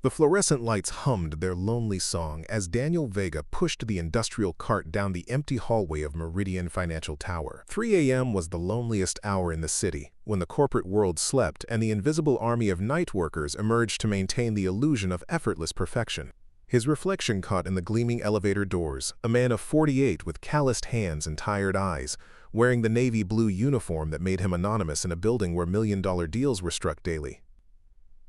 The fluorescent lights hummed their lonely song as Daniel Vega pushed the industrial cart down the empty hallway of Meridian Financial Tower. 3 a.m. was the loneliest hour in the city, when the corporate world slept and the invisible army of night workers emerged to maintain the illusion of effortless perfection. His reflection caught in the gleaming elevator doors, a man of 48 with calloused hands and tired eyes, wearing the navy blue uniform that made him anonymous in a building where million-dollar deals were struck daily.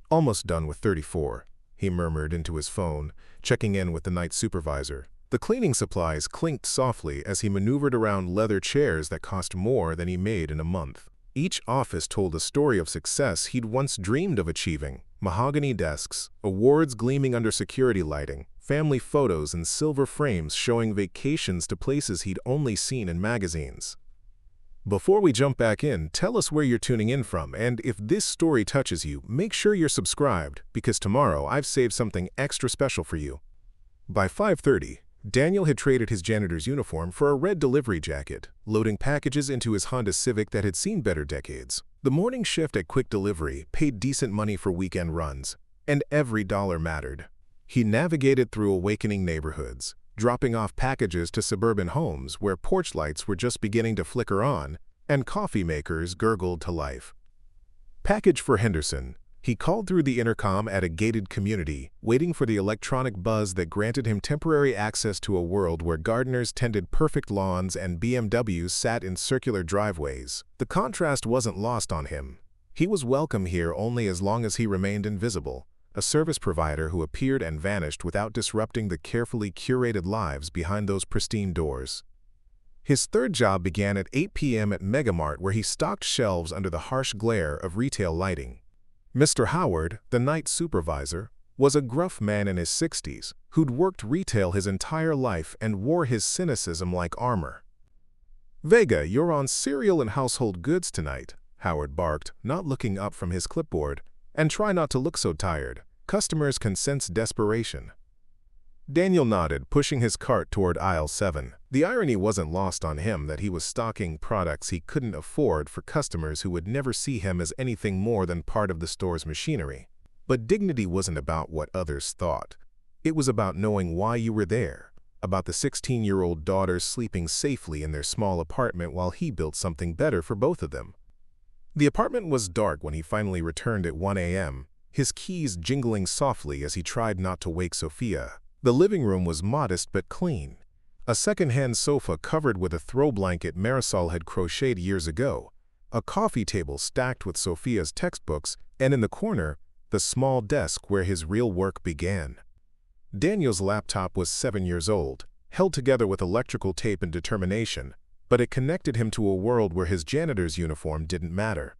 "Almost done with 34. He murmured into his phone, checking in with the night supervisor. The cleaning supplies clinked softly as he maneuvered around leather chairs that cost more than he made in a month. Each office told a story of success he'd once dreamed of achieving: mahogany desks, awards gleaming under security lighting, family photos in silver frames showing vacations to places he'd only seen in magazines. Before we jump back in, tell us where you're tuning in from, and if this story touches you, make sure you're subscribed, because tomorrow I've saved something extra special for you. By 5:30, Daniel had traded his janitor's uniform for a red delivery jacket, loading packages into his Honda Civic that had seen better decades. The morning shift at Quick Delivery paid decent money for weekend runs, and every dollar mattered. He navigated through awakening neighborhoods, dropping off packages to suburban homes where porch lights were just beginning to flicker on and coffee makers gurgled to life. "Package for Henderson." He called through the intercom at a gated community, waiting for the electronic buzz that granted him temporary access to a world where gardeners tended perfect lawns and BMWs sat in circular driveways. The contrast wasn't lost on him. He was welcome here only as long as he remained invisible, a service provider who appeared and vanished without disrupting the carefully curated lives behind those pristine doors. His third job began at 8 p.m. at Megamart, where he stocked shelves under the harsh glare of retail lighting. Mr. Howard, the night supervisor, was a gruff man in his 60s who'd worked retail his entire life and wore his cynicism like armor. "Vega, you're on cereal and household goods tonight," Howard barked, not looking up from his clipboard. "And try not to look so tired. Customers can sense desperation." Daniel nodded, pushing his cart toward aisle 7. The irony wasn't lost on him that he was stocking products he couldn't afford for customers who would never see him as anything more than part of the store's machinery. But dignity wasn't about what others thought. It was about knowing why you were there, about the 16-year-old daughters sleeping safely in their small apartment while he built something better for both of them. The apartment was dark when he finally returned at 1 a.m., his keys jingling softly as he tried not to wake Sophia. The living room was modest but clean. A second-hand sofa covered with a throw blanket Marisol had crocheted years ago, a coffee table stacked with Sophia's textbooks, and in the corner, the small desk where his real work began. Daniel's laptop was 7 years old, held together with electrical tape and determination, but it connected him to a world where his janitor's uniform didn't matter.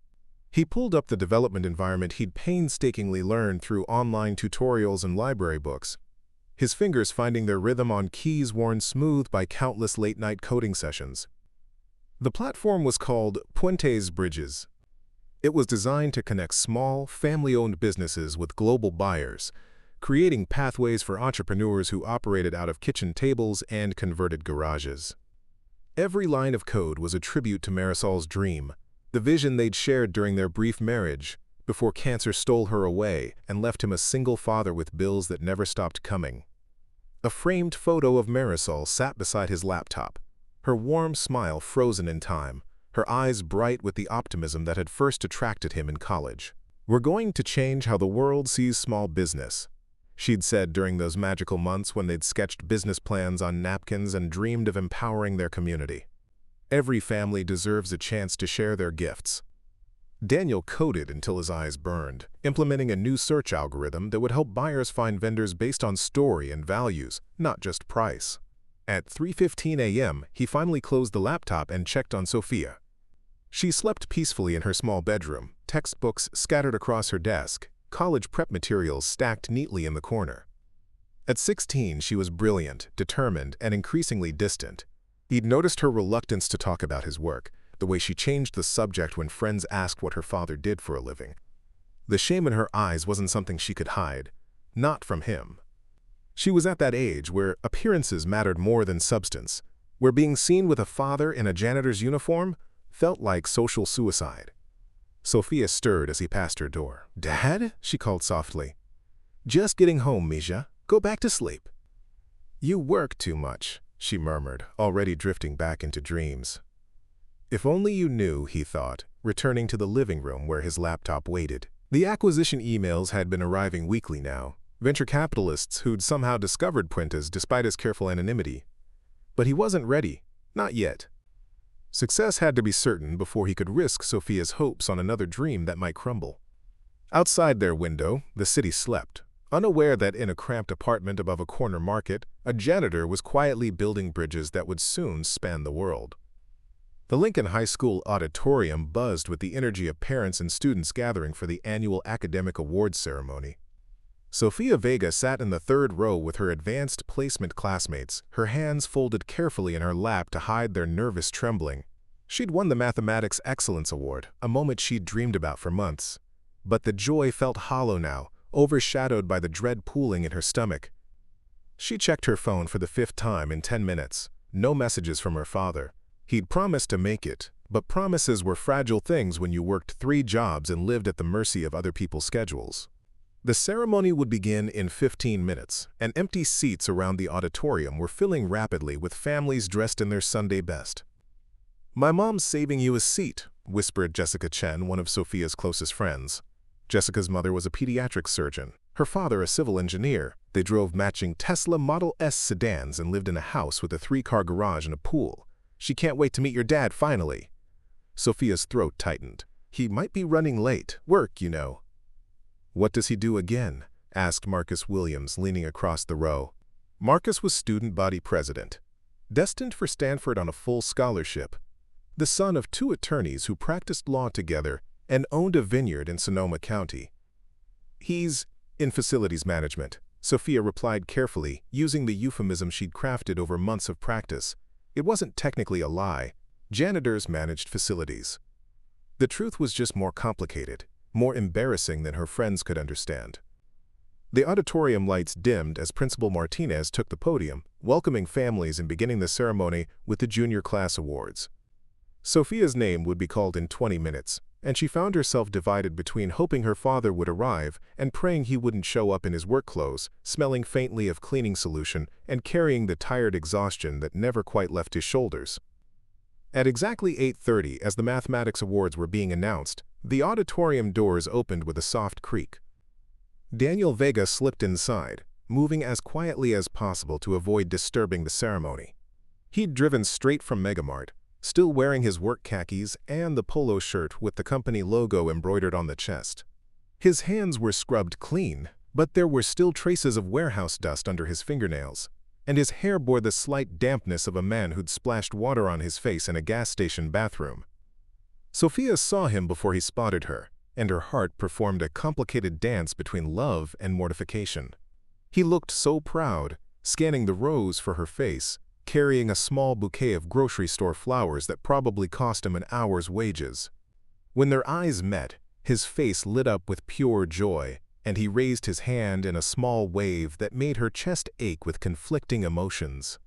He pulled up the development environment he'd painstakingly learned through online tutorials and library books, his fingers finding their rhythm on keys worn smooth by countless late-night coding sessions. The platform was called Puentes Bridges. It was designed to connect small, family-owned businesses with global buyers, creating pathways for entrepreneurs who operated out of kitchen tables and converted garages. Every line of code was a tribute to Marisol's dream, the vision they'd shared during their brief marriage, before cancer stole her away and left him a single father with bills that never stopped coming. A framed photo of Marisol sat beside his laptop, her warm smile frozen in time, her eyes bright with the optimism that had first attracted him in college. "We're going to change how the world sees small business," she'd said during those magical months when they'd sketched business plans on napkins and dreamed of empowering their community. "Every family deserves a chance to share their gifts." Daniel coded until his eyes burned, implementing a new search algorithm that would help buyers find vendors based on story and values, not just price. At 3:15 a.m., he finally closed the laptop and checked on Sophia. She slept peacefully in her small bedroom, textbooks scattered across her desk, college prep materials stacked neatly in the corner. At 16, she was brilliant, determined, and increasingly distant. He'd noticed her reluctance to talk about his work, the way she changed the subject when friends asked what her father did for a living. The shame in her eyes wasn't something she could hide, not from him. She was at that age where appearances mattered more than substance, where being seen with a father in a janitor's uniform felt like social suicide. Sophia stirred as he passed her door. "Dad?" she called softly. "Just getting home, Misha. Go back to sleep." "You work too much," she murmured, already drifting back into dreams. If only you knew, he thought, returning to the living room where his laptop waited. The acquisition emails had been arriving weekly now, venture capitalists who'd somehow discovered Puentes despite his careful anonymity. But he wasn't ready, not yet. Success had to be certain before he could risk Sophia's hopes on another dream that might crumble. Outside their window, the city slept, unaware that in a cramped apartment above a corner market, a janitor was quietly building bridges that would soon span the world. The Lincoln High School auditorium buzzed with the energy of parents and students gathering for the annual academic awards ceremony. Sofia Vega sat in the third row with her advanced placement classmates, her hands folded carefully in her lap to hide their nervous trembling. She'd won the Mathematics Excellence Award, a moment she'd dreamed about for months. But the joy felt hollow now, overshadowed by the dread pooling in her stomach. She checked her phone for the 5th time in 10 minutes. No messages from her father. He'd promised to make it, but promises were fragile things when you worked 3 jobs and lived at the mercy of other people's schedules. The ceremony would begin in 15 minutes, and empty seats around the auditorium were filling rapidly with families dressed in their Sunday best. "My mom's saving you a seat," whispered Jessica Chen, one of Sophia's closest friends. Jessica's mother was a pediatric surgeon, her father a civil engineer. They drove matching Tesla Model S sedans and lived in a house with a 3-car garage and a pool. "She can't wait to meet your dad, finally." Sophia's throat tightened. "He might be running late. Work, you know." "What does he do again?" asked Marcus Williams, leaning across the row. Marcus was student body president, destined for Stanford on a full scholarship, the son of 2 attorneys who practiced law together and owned a vineyard in Sonoma County. "He's in facilities management," Sophia replied carefully, using the euphemism she'd crafted over months of practice. It wasn't technically a lie. Janitors managed facilities. The truth was just more complicated, more embarrassing than her friends could understand. The auditorium lights dimmed as Principal Martinez took the podium, welcoming families and beginning the ceremony with the junior class awards. Sophia's name would be called in 20 minutes, and she found herself divided between hoping her father would arrive and praying he wouldn't show up in his work clothes, smelling faintly of cleaning solution and carrying the tired exhaustion that never quite left his shoulders. At exactly 8:30, as the Mathematics Awards were being announced, the auditorium doors opened with a soft creak. Daniel Vega slipped inside, moving as quietly as possible to avoid disturbing the ceremony. He'd driven straight from Megamart, still wearing his work khakis and the polo shirt with the company logo embroidered on the chest. His hands were scrubbed clean, but there were still traces of warehouse dust under his fingernails, and his hair bore the slight dampness of a man who'd splashed water on his face in a gas station bathroom. Sophia saw him before he spotted her, and her heart performed a complicated dance between love and mortification. He looked so proud, scanning the rows for her face, carrying a small bouquet of grocery store flowers that probably cost him an hour's wages. When their eyes met, his face lit up with pure joy, and he raised his hand in a small wave that made her chest ache with conflicting emotions.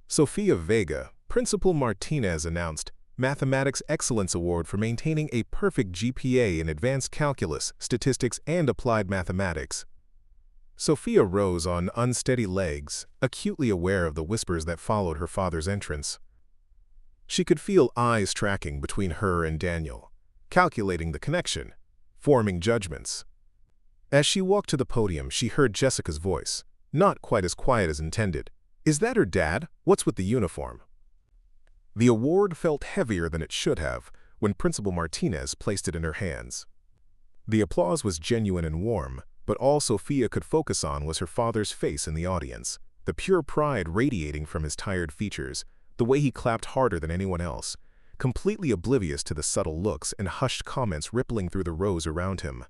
Sofia Vega, Principal Martinez announced, Mathematics Excellence Award for maintaining a perfect GPA in advanced calculus, statistics, and applied mathematics. Sophia rose on unsteady legs, acutely aware of the whispers that followed her father's entrance. She could feel eyes tracking between her and Daniel, calculating the connection, forming judgments. As she walked to the podium, she heard Jessica's voice, not quite as quiet as intended. "Is that her dad? What's with the uniform?" The award felt heavier than it should have when Principal Martinez placed it in her hands. The applause was genuine and warm, but all Sophia could focus on was her father's face in the audience, the pure pride radiating from his tired features, the way he clapped harder than anyone else, completely oblivious to the subtle looks and hushed comments rippling through the rows around him.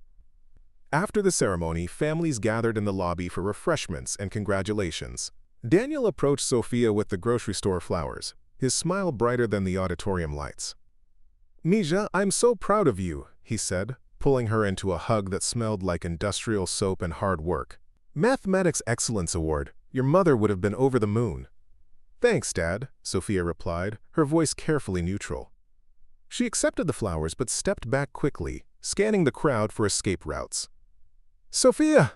After the ceremony, families gathered in the lobby for refreshments and congratulations. Daniel approached Sophia with the grocery store flowers, his smile brighter than the auditorium lights. "Misha, I'm so proud of you," he said, pulling her into a hug that smelled like industrial soap and hard work. "Mathematics Excellence Award. Your mother would have been over the moon." "Thanks, Dad," Sophia replied, her voice carefully neutral. She accepted the flowers but stepped back quickly, scanning the crowd for escape routes. "Sophia!"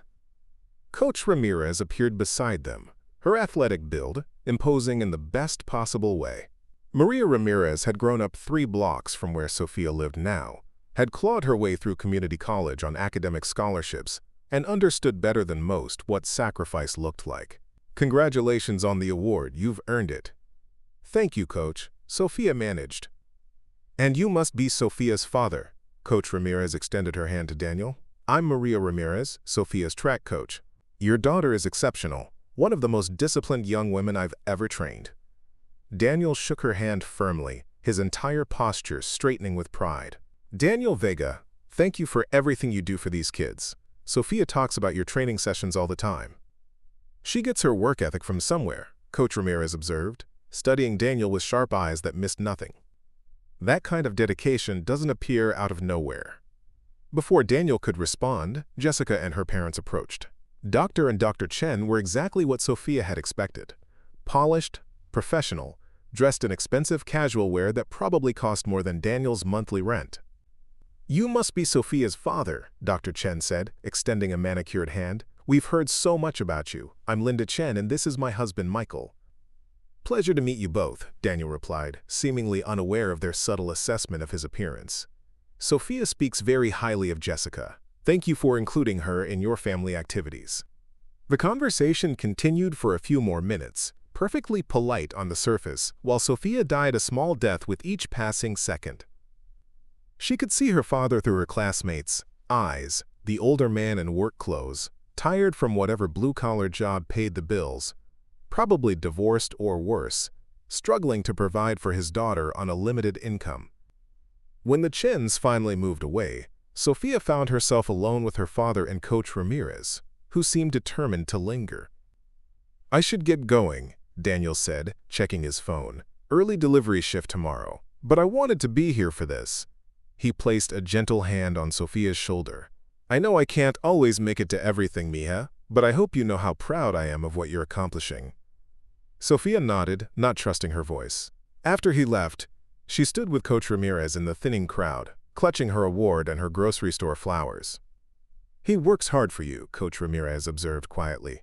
Coach Ramirez appeared beside them, her athletic build imposing in the best possible way. Maria Ramirez had grown up 3 blocks from where Sofia lived now, had clawed her way through community college on academic scholarships, and understood better than most what sacrifice looked like. "Congratulations on the award, you've earned it." "Thank you, Coach," Sofia managed. "And you must be Sofia's father." Coach Ramirez extended her hand to Daniel. "I'm Maria Ramirez, Sofia's track coach. Your daughter is exceptional, one of the most disciplined young women I've ever trained." Daniel shook her hand firmly, his entire posture straightening with pride. "Daniel Vega, thank you for everything you do for these kids. Sofia talks about your training sessions all the time." "She gets her work ethic from somewhere," Coach Ramirez observed, studying Daniel with sharp eyes that missed nothing. "That kind of dedication doesn't appear out of nowhere." Before Daniel could respond, Jessica and her parents approached. Dr. and Dr. Chen were exactly what Sofia had expected. Polished, professional, dressed in expensive casual wear that probably cost more than Daniel's monthly rent. "You must be Sofia's father," Dr. Chen said, extending a manicured hand. "We've heard so much about you. I'm Linda Chen, and this is my husband, Michael." "Pleasure to meet you both," Daniel replied, seemingly unaware of their subtle assessment of his appearance. "Sofia speaks very highly of Jessica. Thank you for including her in your family activities." The conversation continued for a few more minutes, perfectly polite on the surface, while Sofia died a small death with each passing second. She could see her father through her classmates' eyes, the older man in work clothes, tired from whatever blue-collar job paid the bills, probably divorced or worse, struggling to provide for his daughter on a limited income. When the Chens finally moved away, Sofia found herself alone with her father and Coach Ramirez, who seemed determined to linger. "I should get going," Daniel said, checking his phone. "Early delivery shift tomorrow, but I wanted to be here for this." He placed a gentle hand on Sofia's shoulder. "I know I can't always make it to everything, mija, but I hope you know how proud I am of what you're accomplishing." Sofia nodded, not trusting her voice. After he left, she stood with Coach Ramirez in the thinning crowd, clutching her award and her grocery store flowers. "He works hard for you," Coach Ramirez observed quietly.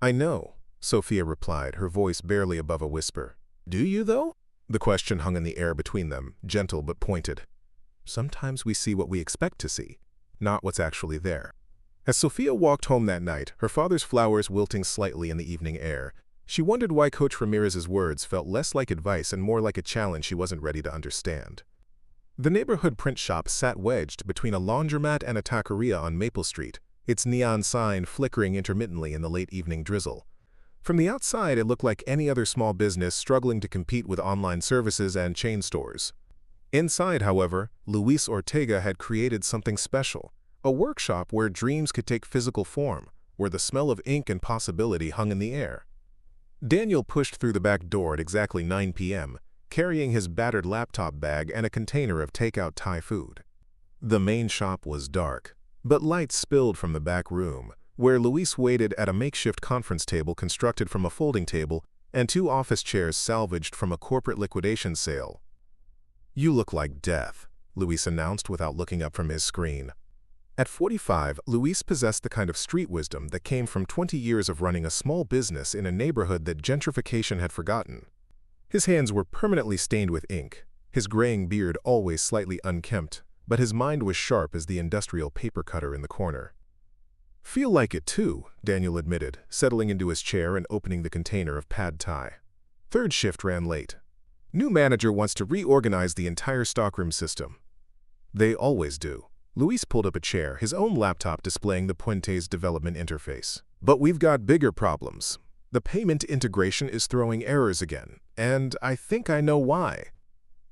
"I know," Sofia replied, her voice barely above a whisper. "Do you, though?" The question hung in the air between them, gentle but pointed. "Sometimes we see what we expect to see, not what's actually there." As Sofia walked home that night, her father's flowers wilting slightly in the evening air, she wondered why Coach Ramirez's words felt less like advice and more like a challenge she wasn't ready to understand. The neighborhood print shop sat wedged between a laundromat and a taqueria on Maple Street, its neon sign flickering intermittently in the late evening drizzle. From the outside, it looked like any other small business struggling to compete with online services and chain stores. Inside, however, Luis Ortega had created something special, a workshop where dreams could take physical form, where the smell of ink and possibility hung in the air. Daniel pushed through the back door at exactly 9 p.m., carrying his battered laptop bag and a container of takeout Thai food. The main shop was dark, but light spilled from the back room, where Luis waited at a makeshift conference table constructed from a folding table and 2 office chairs salvaged from a corporate liquidation sale. "You look like death," Luis announced without looking up from his screen. At 45, Luis possessed the kind of street wisdom that came from 20 years of running a small business in a neighborhood that gentrification had forgotten. His hands were permanently stained with ink, his graying beard always slightly unkempt, but his mind was sharp as the industrial paper cutter in the corner. "Feel like it too," Daniel admitted, settling into his chair and opening the container of pad thai. Third shift ran late. "New manager wants to reorganize the entire stockroom system." "They always do." Luis pulled up a chair, his own laptop displaying the Puente's development interface. "But we've got bigger problems. The payment integration is throwing errors again, and I think I know why."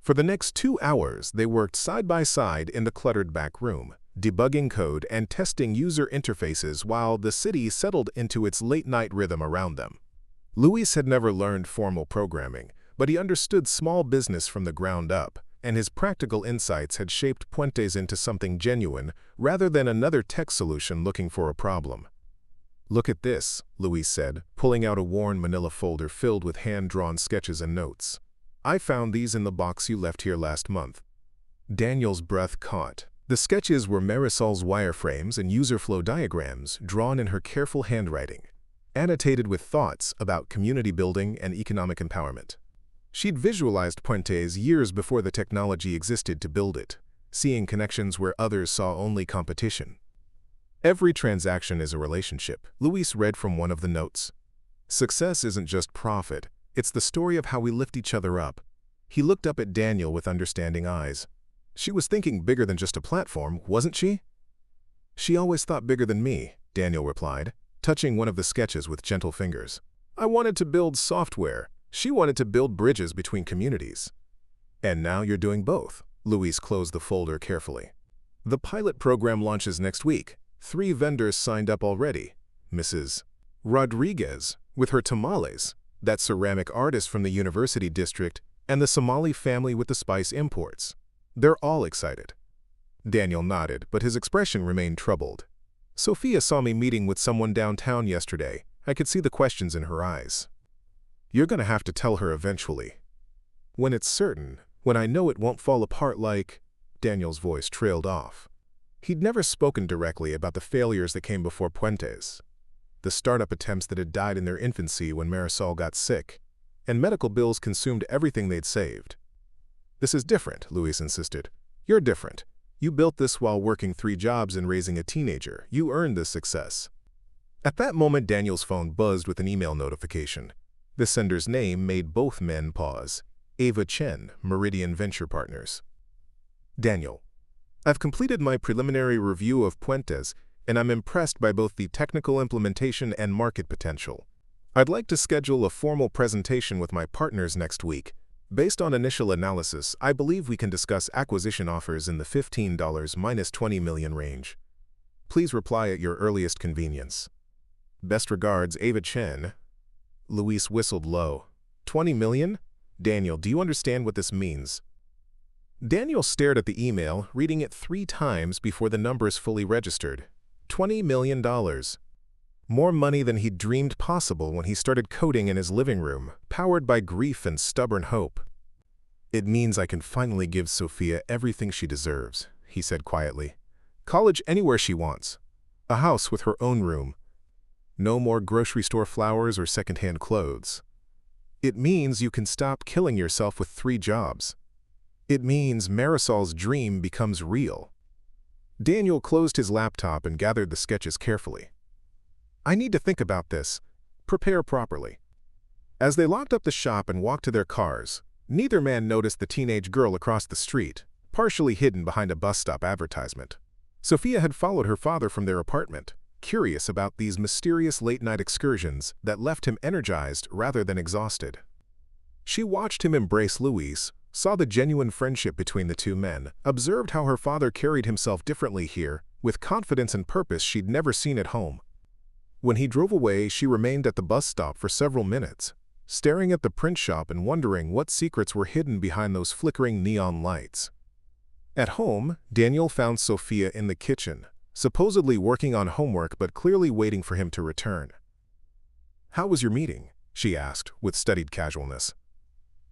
For the next 2 hours, they worked side by side in the cluttered back room, debugging code and testing user interfaces while the city settled into its late-night rhythm around them. Luis had never learned formal programming, but he understood small business from the ground up, and his practical insights had shaped Puentes into something genuine rather than another tech solution looking for a problem. "Look at this," Luis said, pulling out a worn manila folder filled with hand-drawn sketches and notes. "I found these in the box you left here last month." Daniel's breath caught. The sketches were Marisol's wireframes and user flow diagrams drawn in her careful handwriting, annotated with thoughts about community building and economic empowerment. She'd visualized Puentes years before the technology existed to build it, seeing connections where others saw only competition. Every transaction is a relationship, Luis read from one of the notes. Success isn't just profit, it's the story of how we lift each other up. He looked up at Daniel with understanding eyes. She was thinking bigger than just a platform, wasn't she? She always thought bigger than me, Daniel replied, touching one of the sketches with gentle fingers. I wanted to build software. She wanted to build bridges between communities. And now you're doing both. Luis closed the folder carefully. The pilot program launches next week. 3 vendors signed up already. Mrs. Rodriguez, with her tamales, that ceramic artist from the university district, and the Somali family with the spice imports. They're all excited. Daniel nodded, but his expression remained troubled. Sophia saw me meeting with someone downtown yesterday. I could see the questions in her eyes. You're going to have to tell her eventually. When it's certain, when I know it won't fall apart like… Daniel's voice trailed off. He'd never spoken directly about the failures that came before Puentes. The startup attempts that had died in their infancy when Marisol got sick, and medical bills consumed everything they'd saved. This is different, Luis insisted. You're different. You built this while working 3 jobs and raising a teenager. You earned this success. At that moment, Daniel's phone buzzed with an email notification. The sender's name made both men pause. Ava Chen, Meridian Venture Partners. Daniel, I've completed my preliminary review of Puentes, and I'm impressed by both the technical implementation and market potential. I'd like to schedule a formal presentation with my partners next week. Based on initial analysis, I believe we can discuss acquisition offers in the $15 minus $20 million range. Please reply at your earliest convenience. Best regards, Ava Chen. Luis whistled low. 20 million? Daniel, do you understand what this means? Daniel stared at the email, reading it 3 times before the numbers fully registered. $20 million. More money than he'd dreamed possible when he started coding in his living room, powered by grief and stubborn hope. It means I can finally give Sophia everything she deserves, he said quietly. College anywhere she wants. A house with her own room. No more grocery store flowers or secondhand clothes. It means you can stop killing yourself with 3 jobs. It means Marisol's dream becomes real. Daniel closed his laptop and gathered the sketches carefully. I need to think about this. Prepare properly. As they locked up the shop and walked to their cars, neither man noticed the teenage girl across the street, partially hidden behind a bus stop advertisement. Sophia had followed her father from their apartment, curious about these mysterious late-night excursions that left him energized rather than exhausted. She watched him embrace Luis, saw the genuine friendship between the 2 men, observed how her father carried himself differently here, with confidence and purpose she'd never seen at home. When he drove away, she remained at the bus stop for several minutes, staring at the print shop and wondering what secrets were hidden behind those flickering neon lights. At home, Daniel found Sophia in the kitchen, supposedly working on homework but clearly waiting for him to return. How was your meeting? She asked, with studied casualness.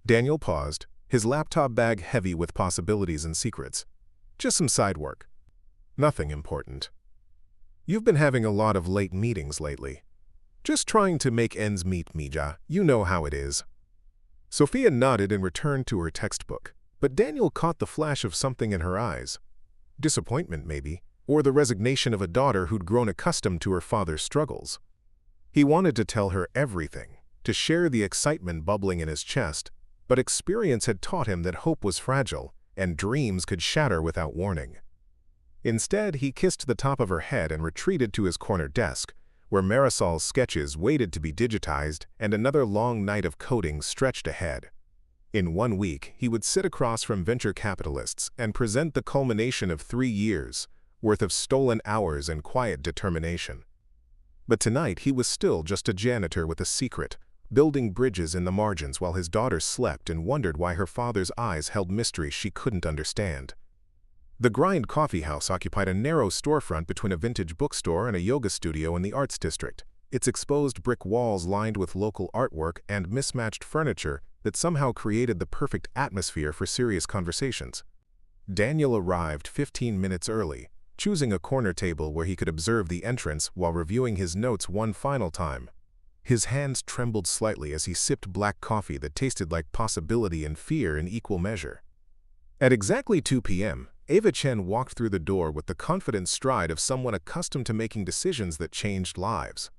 Daniel paused, his laptop bag heavy with possibilities and secrets. Just some side work. Nothing important. You've been having a lot of late meetings lately. Just trying to make ends meet, Mija. You know how it is. Sophia nodded and returned to her textbook, but Daniel caught the flash of something in her eyes. Disappointment, maybe, or the resignation of a daughter who'd grown accustomed to her father's struggles. He wanted to tell her everything, to share the excitement bubbling in his chest, but experience had taught him that hope was fragile and dreams could shatter without warning. Instead, he kissed the top of her head and retreated to his corner desk, where Marisol's sketches waited to be digitized and another long night of coding stretched ahead. In 1 week, he would sit across from venture capitalists and present the culmination of 3 years' worth of stolen hours and quiet determination. But tonight, he was still just a janitor with a secret, building bridges in the margins while his daughter slept and wondered why her father's eyes held mysteries she couldn't understand. The Grind Coffee House occupied a narrow storefront between a vintage bookstore and a yoga studio in the arts district, its exposed brick walls lined with local artwork and mismatched furniture that somehow created the perfect atmosphere for serious conversations. Daniel arrived 15 minutes early, choosing a corner table where he could observe the entrance while reviewing his notes one final time. His hands trembled slightly as he sipped black coffee that tasted like possibility and fear in equal measure. At exactly 2 p.m., Ava Chen walked through the door with the confident stride of someone accustomed to making decisions that changed lives.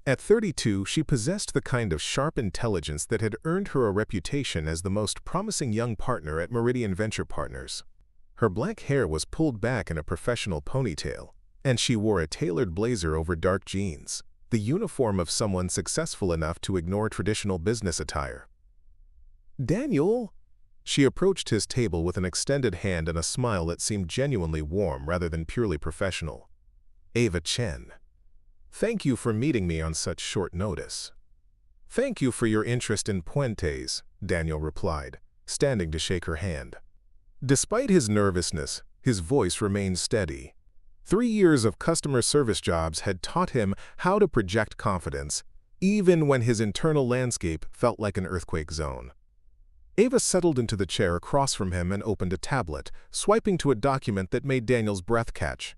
At 32, she possessed the kind of sharp intelligence that had earned her a reputation as the most promising young partner at Meridian Venture Partners. Her black hair was pulled back in a professional ponytail, and she wore a tailored blazer over dark jeans, the uniform of someone successful enough to ignore traditional business attire. "Daniel!" She approached his table with an extended hand and a smile that seemed genuinely warm rather than purely professional. "Ava Chen. Thank you for meeting me on such short notice." "Thank you for your interest in Puentes," Daniel replied, standing to shake her hand. Despite his nervousness, his voice remained steady. 3 years of customer service jobs had taught him how to project confidence, even when his internal landscape felt like an earthquake zone. Ava settled into the chair across from him and opened a tablet, swiping to a document that made Daniel's breath catch.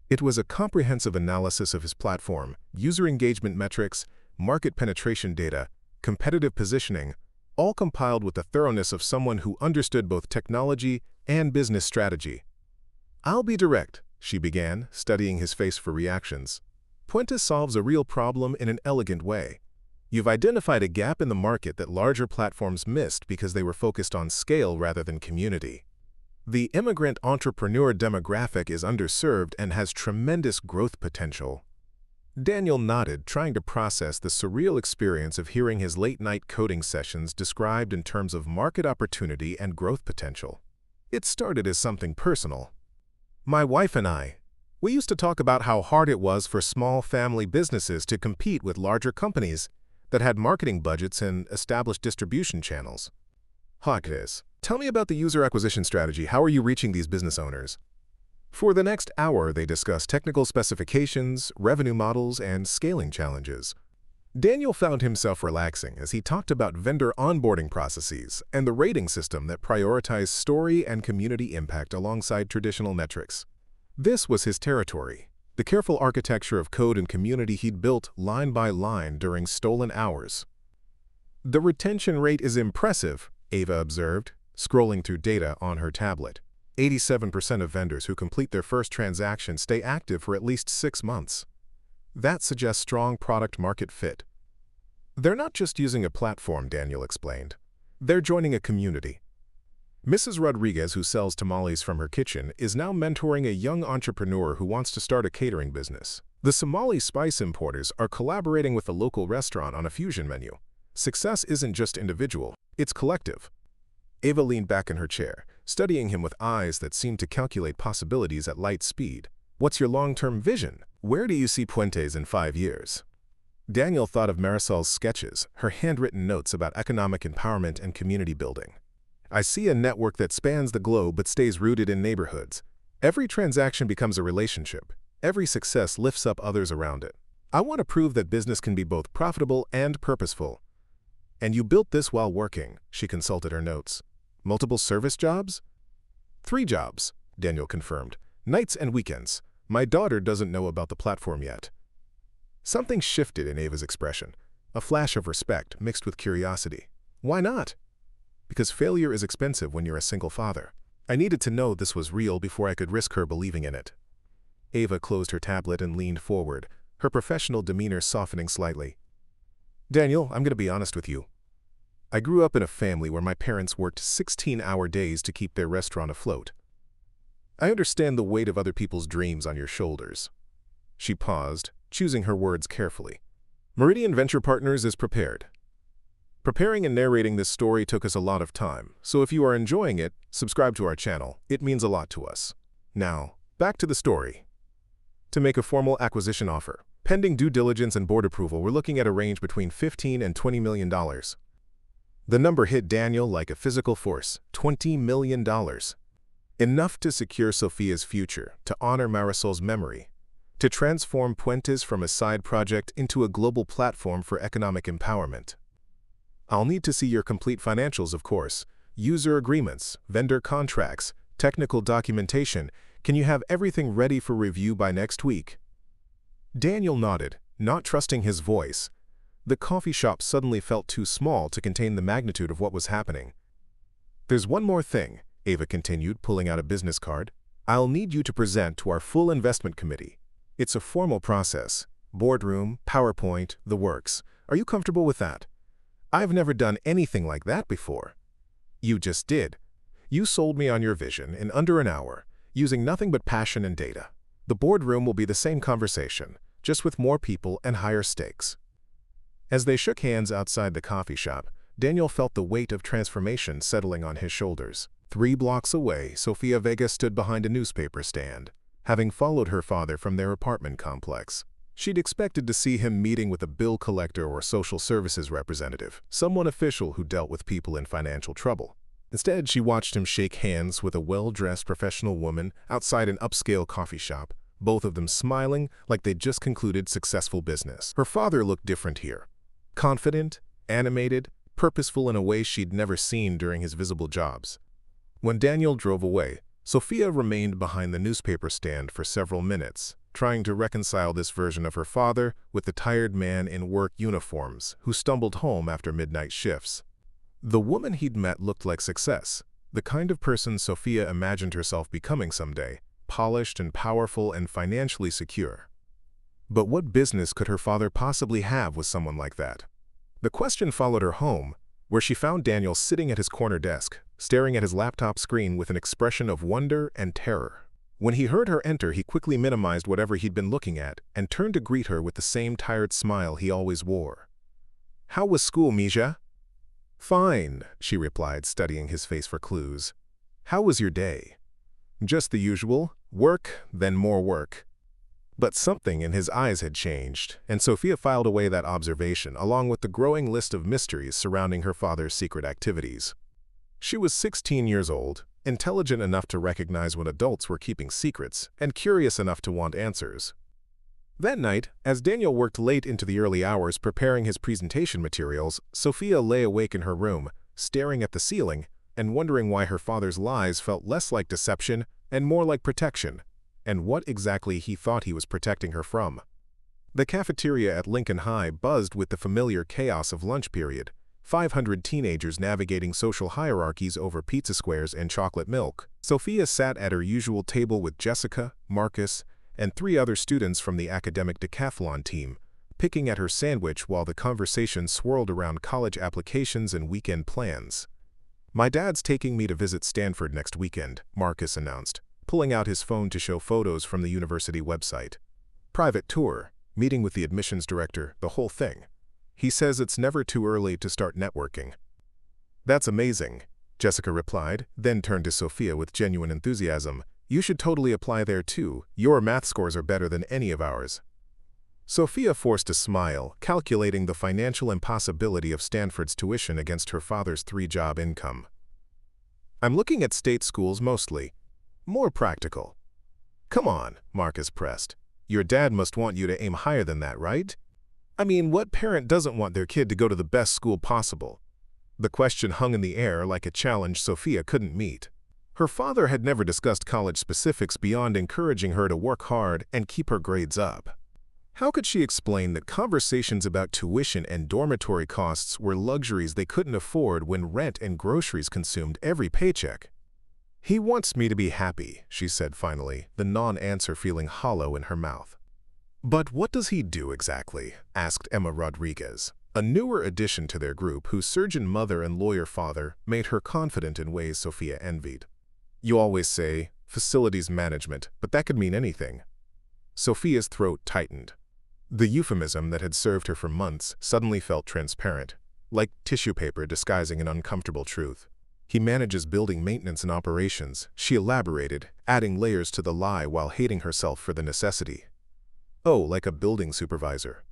It was a comprehensive analysis of his platform, user engagement metrics, market penetration data, competitive positioning, all compiled with the thoroughness of someone who understood both technology and business strategy. "I'll be direct," she began, studying his face for reactions. "Puentes solves a real problem in an elegant way. You've identified a gap in the market that larger platforms missed because they were focused on scale rather than community. The immigrant entrepreneur demographic is underserved and has tremendous growth potential." Daniel nodded, trying to process the surreal experience of hearing his late-night coding sessions described in terms of market opportunity and growth potential. It started as something personal. "My wife and we used to talk about how hard it was for small family businesses to compete with larger companies that had marketing budgets and established distribution channels." "Chris, tell me about the user acquisition strategy. How are you reaching these business owners?" For the next hour, they discussed technical specifications, revenue models, and scaling challenges. Daniel found himself relaxing as he talked about vendor onboarding processes and the rating system that prioritized story and community impact alongside traditional metrics. This was his territory, the careful architecture of code and community he'd built line by line during stolen hours. "The retention rate is impressive," Ava observed, scrolling through data on her tablet. 87% of vendors who complete their first transaction stay active for at least 6 months. That suggests strong product-market fit. "They're not just using a platform," Daniel explained. "They're joining a community." Mrs. Rodriguez, who sells tamales from her kitchen, is now mentoring a young entrepreneur who wants to start a catering business. The Somali spice importers are collaborating with a local restaurant on a fusion menu. Success isn't just individual, it's collective. Ava leaned back in her chair, studying him with eyes that seemed to calculate possibilities at light speed. "What's your long-term vision? Where do you see Puentes in 5 years?" Daniel thought of Marisol's sketches, her handwritten notes about economic empowerment and community building. "I see a network that spans the globe but stays rooted in neighborhoods. Every transaction becomes a relationship. Every success lifts up others around it. I want to prove that business can be both profitable and purposeful." "And you built this while working," she consulted her notes. "Multiple service jobs?" 3 jobs, Daniel confirmed. "Nights and weekends. My daughter doesn't know about the platform yet." Something shifted in Ava's expression, a flash of respect mixed with curiosity. "Why not?" "Because failure is expensive when you're a single father. I needed to know this was real before I could risk her believing in it." Ava closed her tablet and leaned forward, her professional demeanor softening slightly. "Daniel, I'm going to be honest with you. I grew up in a family where my parents worked 16-hour days to keep their restaurant afloat. I understand the weight of other people's dreams on your shoulders." She paused, choosing her words carefully. "Meridian Venture Partners is prepared. Preparing and narrating this story took us a lot of time, so if you are enjoying it, subscribe to our channel. It means a lot to us. Now, back to the story. To make a formal acquisition offer, pending due diligence and board approval, we're looking at a range between $15 and $20 million. The number hit Daniel like a physical force, $20 million. Enough to secure Sophia's future, to honor Marisol's memory, to transform Puentes from a side project into a global platform for economic empowerment. "I'll need to see your complete financials, of course, user agreements, vendor contracts, Technical documentation. Can you have everything ready for review by next week? Daniel nodded, not trusting his voice. The coffee shop suddenly felt too small to contain the magnitude of what was happening. There's one more thing, Ava continued, pulling out a business card. I'll need you to present to our full investment committee. It's a formal process. Boardroom, PowerPoint, the works. Are you comfortable with that? I've never done anything like that before. You just did. You sold me on your vision in under an hour, using nothing but passion and data. The boardroom will be the same conversation, just with more people and higher stakes. As they shook hands outside the coffee shop, Daniel felt the weight of transformation settling on his shoulders. 3 blocks away, Sofia Vega stood behind a newspaper stand, having followed her father from their apartment complex. She'd expected to see him meeting with a bill collector or social services representative, someone official who dealt with people in financial trouble. Instead, she watched him shake hands with a well-dressed professional woman outside an upscale coffee shop, both of them smiling like they'd just concluded successful business. Her father looked different here. Confident, animated, purposeful in a way she'd never seen during his visible jobs. When Daniel drove away, Sofia remained behind the newspaper stand for several minutes, trying to reconcile this version of her father with the tired man in work uniforms who stumbled home after midnight shifts. The woman he'd met looked like success, the kind of person Sofia imagined herself becoming someday, polished and powerful and financially secure. But what business could her father possibly have with someone like that? The question followed her home, where she found Daniel sitting at his corner desk, staring at his laptop screen with an expression of wonder and terror. When he heard her enter, he quickly minimized whatever he'd been looking at and turned to greet her with the same tired smile he always wore. "How was school, Misha?" "Fine," she replied, studying his face for clues. "How was your day?" "Just the usual. Work, then more work." But something in his eyes had changed, and Sofia filed away that observation along with the growing list of mysteries surrounding her father's secret activities. She was 16 years old, intelligent enough to recognize when adults were keeping secrets, and curious enough to want answers. That night, as Daniel worked late into the early hours preparing his presentation materials, Sofia lay awake in her room, staring at the ceiling, and wondering why her father's lies felt less like deception and more like protection, and what exactly he thought he was protecting her from. The cafeteria at Lincoln High buzzed with the familiar chaos of lunch period, 500 teenagers navigating social hierarchies over pizza squares and chocolate milk. Sofia sat at her usual table with Jessica, Marcus, and 3 other students from the academic decathlon team, picking at her sandwich while the conversation swirled around college applications and weekend plans. "My dad's taking me to visit Stanford next weekend," Marcus announced, pulling out his phone to show photos from the university website. "Private tour, meeting with the admissions director, the whole thing. He says it's never too early to start networking." "That's amazing," Jessica replied, then turned to Sofia with genuine enthusiasm. "You should totally apply there too. Your math scores are better than any of ours." Sofia forced a smile, calculating the financial impossibility of Stanford's tuition against her father's 3-job income. "I'm looking at state schools mostly. More practical." "Come on," Marcus pressed. "Your dad must want you to aim higher than that, right? I mean, what parent doesn't want their kid to go to the best school possible?" The question hung in the air like a challenge Sofia couldn't meet. Her father had never discussed college specifics beyond encouraging her to work hard and keep her grades up. How could she explain that conversations about tuition and dormitory costs were luxuries they couldn't afford when rent and groceries consumed every paycheck? "He wants me to be happy," she said finally, the non-answer feeling hollow in her mouth. "But what does he do exactly?" asked Emma Rodriguez, a newer addition to their group whose surgeon mother and lawyer father made her confident in ways Sofia envied. "You always say, facilities management, but that could mean anything." Sofia's throat tightened. The euphemism that had served her for months suddenly felt transparent, like tissue paper disguising an uncomfortable truth. "He manages building maintenance and operations," she elaborated, adding layers to the lie while hating herself for the necessity. "Oh, like a building supervisor."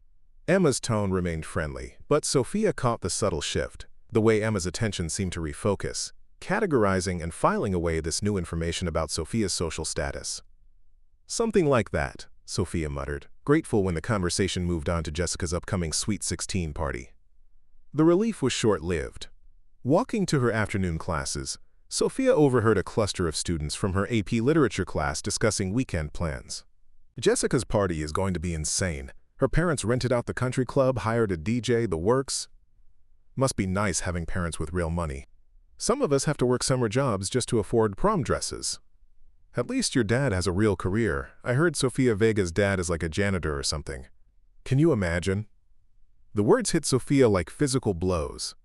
Emma's tone remained friendly, but Sofia caught the subtle shift, the way Emma's attention seemed to refocus, categorizing and filing away this new information about Sofia's social status. "Something like that," Sofia muttered, grateful when the conversation moved on to Jessica's upcoming Sweet 16 party. The relief was short-lived. Walking to her afternoon classes, Sophia overheard a cluster of students from her AP Literature class discussing weekend plans. Jessica's party is going to be insane. Her parents rented out the country club, hired a DJ, the works. Must be nice having parents with real money. Some of us have to work summer jobs just to afford prom dresses. At least your dad has a real career. I heard Sofia Vega's dad is like a janitor or something. Can you imagine? The words hit Sophia like physical blows.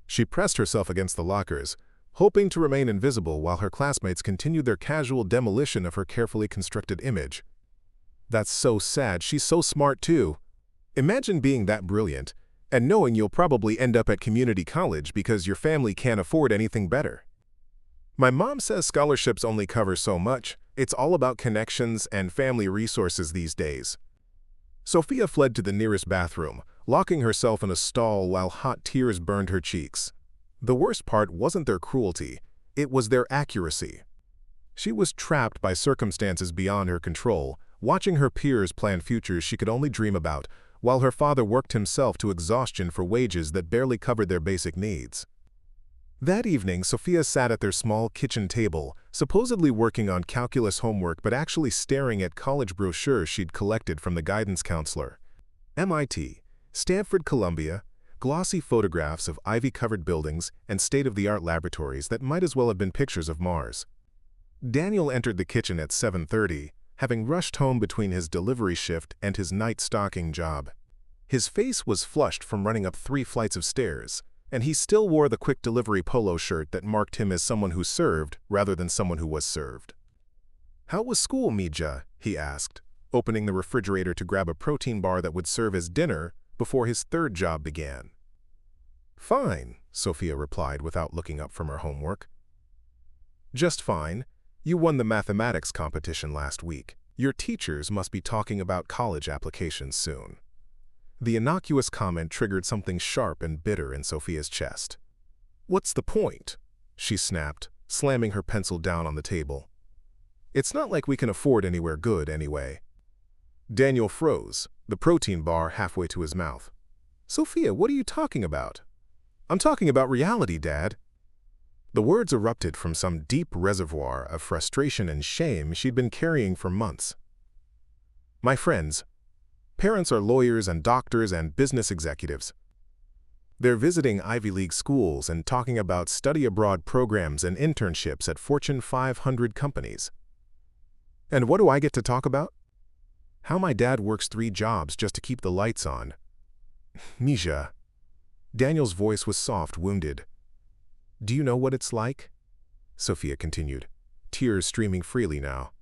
She pressed herself against the lockers, hoping to remain invisible while her classmates continued their casual demolition of her carefully constructed image. That's so sad. She's so smart too. Imagine being that brilliant and knowing you'll probably end up at community college because your family can't afford anything better. My mom says scholarships only cover so much. It's all about connections and family resources these days. Sophia fled to the nearest bathroom, locking herself in a stall while hot tears burned her cheeks. The worst part wasn't their cruelty, it was their accuracy. She was trapped by circumstances beyond her control, watching her peers plan futures she could only dream about, while her father worked himself to exhaustion for wages that barely covered their basic needs. That evening, Sophia sat at their small kitchen table, supposedly working on calculus homework but actually staring at college brochures she'd collected from the guidance counselor. MIT, Stanford, Columbia, glossy photographs of ivy-covered buildings and state-of-the-art laboratories that might as well have been pictures of Mars. Daniel entered the kitchen at 7:30, having rushed home between his delivery shift and his night stocking job. His face was flushed from running up 3 flights of stairs, and he still wore the quick delivery polo shirt that marked him as someone who served rather than someone who was served. "How was school, Mija?" he asked, opening the refrigerator to grab a protein bar that would serve as dinner before his third job began. "Fine," Sophia replied without looking up from her homework. "Just fine. You won the mathematics competition last week. Your teachers must be talking about college applications soon." The innocuous comment triggered something sharp and bitter in Sophia's chest. "What's the point?" she snapped, slamming her pencil down on the table. "It's not like we can afford anywhere good anyway." Daniel froze, the protein bar halfway to his mouth. "Sophia, what are you talking about?" "I'm talking about reality, Dad." The words erupted from some deep reservoir of frustration and shame she'd been carrying for months. "My friends, parents are lawyers and doctors and business executives. They're visiting Ivy League schools and talking about study abroad programs and internships at Fortune 500 companies. And what do I get to talk about? How my dad works 3 jobs just to keep the lights on." "Mija." Daniel's voice was soft, wounded. "Do you know what it's like?" Sophia continued, tears streaming freely now.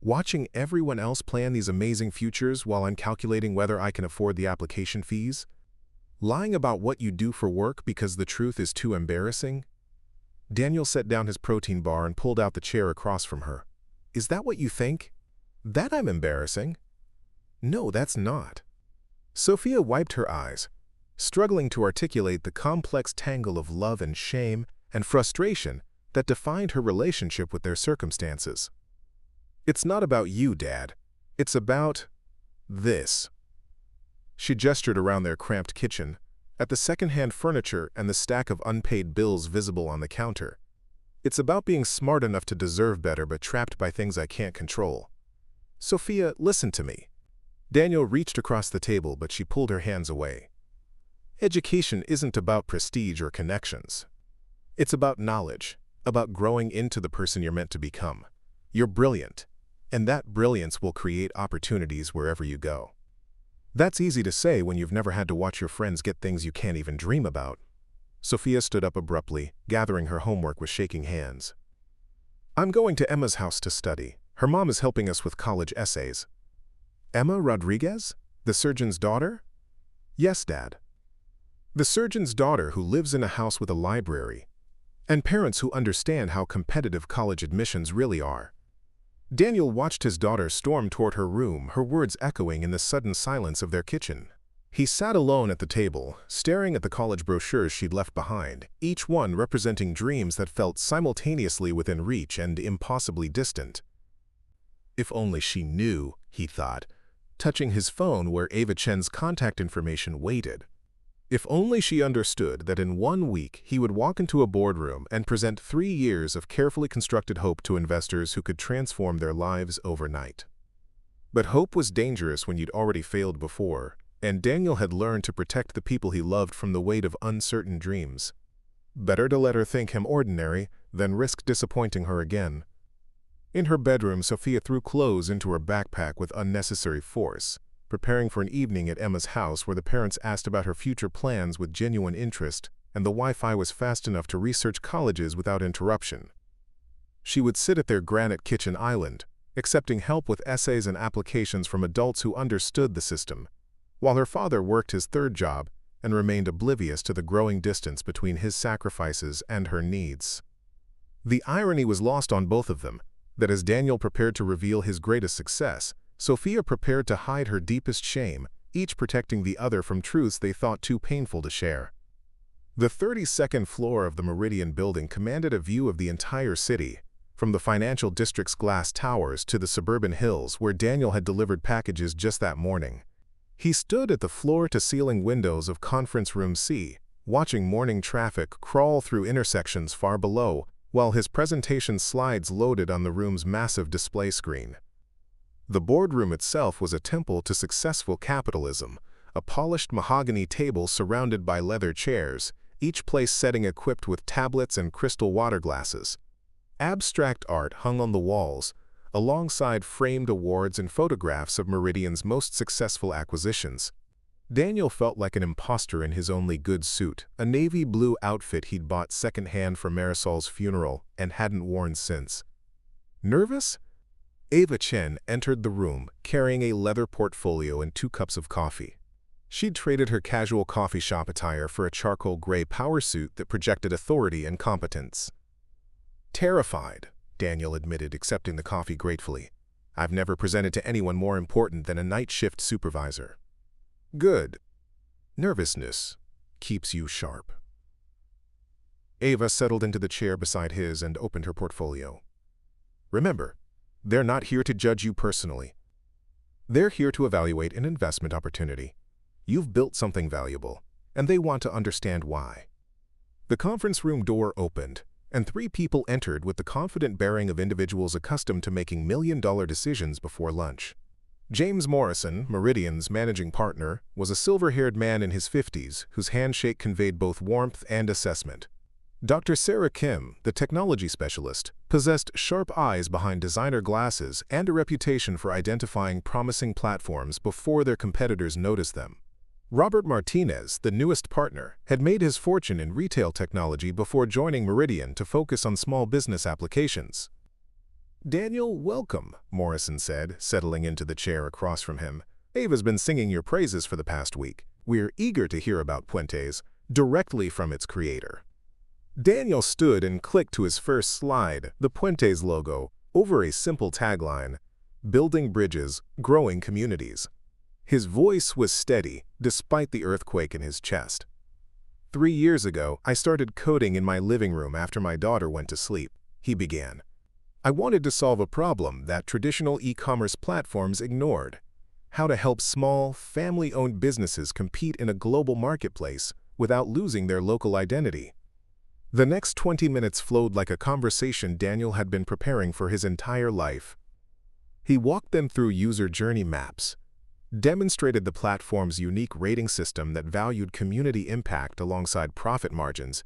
"Watching everyone else plan these amazing futures while I'm calculating whether I can afford the application fees? Lying about what you do for work because the truth is too embarrassing?" Daniel set down his protein bar and pulled out the chair across from her. "Is that what you think? That I'm embarrassing?" "No, that's not." Sophia wiped her eyes, struggling to articulate the complex tangle of love and shame and frustration that defined her relationship with their circumstances. "It's not about you, Dad. It's about this." She gestured around their cramped kitchen, at the second-hand furniture and the stack of unpaid bills visible on the counter. "It's about being smart enough to deserve better but trapped by things I can't control. Sophia, listen to me." Daniel reached across the table, but she pulled her hands away. "Education isn't about prestige or connections. It's about knowledge, about growing into the person you're meant to become. You're brilliant, and that brilliance will create opportunities wherever you go. That's easy to say when you've never had to watch your friends get things you can't even dream about." Sophia stood up abruptly, gathering her homework with shaking hands. "I'm going to Emma's house to study. Her mom is helping us with college essays." "Emma Rodriguez? The surgeon's daughter?" "Yes, Dad. The surgeon's daughter who lives in a house with a library, and parents who understand how competitive college admissions really are." Daniel watched his daughter storm toward her room, her words echoing in the sudden silence of their kitchen. He sat alone at the table, staring at the college brochures she'd left behind, each one representing dreams that felt simultaneously within reach and impossibly distant. If only she knew, he thought, touching his phone where Ava Chen's contact information waited. If only she understood that in 1 week he would walk into a boardroom and present 3 years of carefully constructed hope to investors who could transform their lives overnight. But hope was dangerous when you'd already failed before, and Daniel had learned to protect the people he loved from the weight of uncertain dreams. Better to let her think him ordinary than risk disappointing her again. In her bedroom, Sophia threw clothes into her backpack with unnecessary force, preparing for an evening at Emma's house where the parents asked about her future plans with genuine interest, and the Wi-Fi was fast enough to research colleges without interruption. She would sit at their granite kitchen island, accepting help with essays and applications from adults who understood the system, while her father worked his third job and remained oblivious to the growing distance between his sacrifices and her needs. The irony was lost on both of them, that as Daniel prepared to reveal his greatest success, Sophia prepared to hide her deepest shame, each protecting the other from truths they thought too painful to share. The 32nd floor of the Meridian building commanded a view of the entire city, from the financial district's glass towers to the suburban hills where Daniel had delivered packages just that morning. He stood at the floor-to-ceiling windows of Conference Room C, watching morning traffic crawl through intersections far below, while his presentation slides loaded on the room's massive display screen. The boardroom itself was a temple to successful capitalism, a polished mahogany table surrounded by leather chairs, each place setting equipped with tablets and crystal water glasses. Abstract art hung on the walls, alongside framed awards and photographs of Meridian's most successful acquisitions. Daniel felt like an imposter in his only good suit, a navy blue outfit he'd bought secondhand for Marisol's funeral and hadn't worn since. Nervous? Ava Chen entered the room, carrying a leather portfolio and 2 cups of coffee. She'd traded her casual coffee shop attire for a charcoal gray power suit that projected authority and competence. Terrified, Daniel admitted, accepting the coffee gratefully. I've never presented to anyone more important than a night shift supervisor. Good. Nervousness keeps you sharp. Ava settled into the chair beside his and opened her portfolio. Remember, they're not here to judge you personally. They're here to evaluate an investment opportunity. You've built something valuable, and they want to understand why. The conference room door opened, and 3 people entered with the confident bearing of individuals accustomed to making million-dollar decisions before lunch. James Morrison, Meridian's managing partner, was a silver-haired man in his 50s whose handshake conveyed both warmth and assessment. Dr. Sarah Kim, the technology specialist, possessed sharp eyes behind designer glasses and a reputation for identifying promising platforms before their competitors noticed them. Robert Martinez, the newest partner, had made his fortune in retail technology before joining Meridian to focus on small business applications. Daniel, welcome, Morrison said, settling into the chair across from him. Ava's been singing your praises for the past week. We're eager to hear about Puentes, directly from its creator. Daniel stood and clicked to his first slide, the Puentes logo, over a simple tagline, "Building bridges, growing communities." His voice was steady, despite the earthquake in his chest. 3 years ago, I started coding in my living room after my daughter went to sleep, he began. I wanted to solve a problem that traditional e-commerce platforms ignored: how to help small, family-owned businesses compete in a global marketplace without losing their local identity. The next 20 minutes flowed like a conversation Daniel had been preparing for his entire life. He walked them through user journey maps, demonstrated the platform's unique rating system that valued community impact alongside profit margins,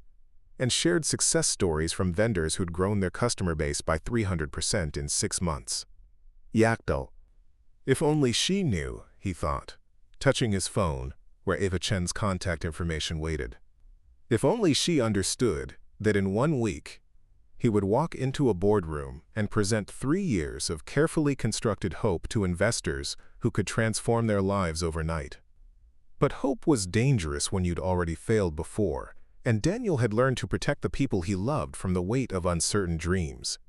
and shared success stories from vendors who'd grown their customer base by 300% in 6 months. Yakdal. If only she knew, he thought, touching his phone, where Ava Chen's contact information waited. If only she understood that in 1 week, he would walk into a boardroom and present 3 years of carefully constructed hope to investors who could transform their lives overnight. But hope was dangerous when you'd already failed before, and Daniel had learned to protect the people he loved from the weight of uncertain dreams.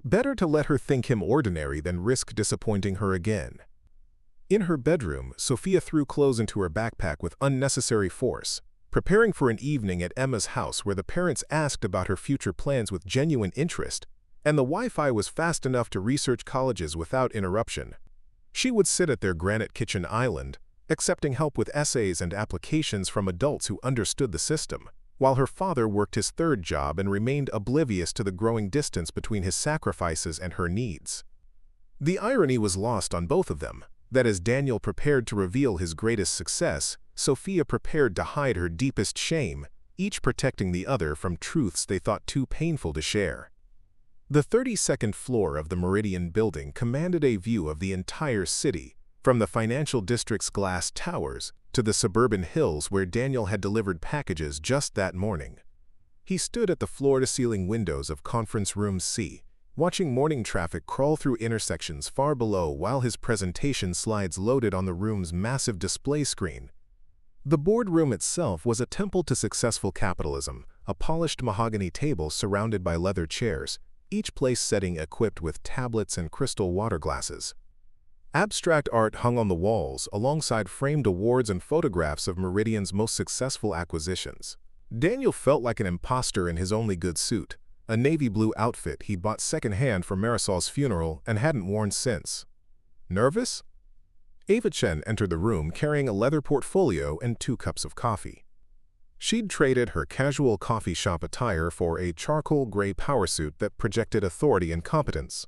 Better to let her think him ordinary than risk disappointing her again. In her bedroom, Sophia threw clothes into her backpack with unnecessary force, preparing for an evening at Emma's house where the parents asked about her future plans with genuine interest, and the Wi-Fi was fast enough to research colleges without interruption. She would sit at their granite kitchen island, accepting help with essays and applications from adults who understood the system, while her father worked his third job and remained oblivious to the growing distance between his sacrifices and her needs. The irony was lost on both of them, that as Daniel prepared to reveal his greatest success, Sophia prepared to hide her deepest shame, each protecting the other from truths they thought too painful to share. The 32nd floor of the Meridian building commanded a view of the entire city, from the financial district's glass towers to the suburban hills where Daniel had delivered packages just that morning. He stood at the floor-to-ceiling windows of Conference Room C, watching morning traffic crawl through intersections far below while his presentation slides loaded on the room's massive display screen. The boardroom itself was a temple to successful capitalism, a polished mahogany table surrounded by leather chairs, each place setting equipped with tablets and crystal water glasses. Abstract art hung on the walls alongside framed awards and photographs of Meridian's most successful acquisitions. Daniel felt like an imposter in his only good suit, a navy blue outfit he bought secondhand for Marisol's funeral and hadn't worn since. Nervous? Ava Chen entered the room carrying a leather portfolio and 2 cups of coffee. She'd traded her casual coffee shop attire for a charcoal gray power suit that projected authority and competence.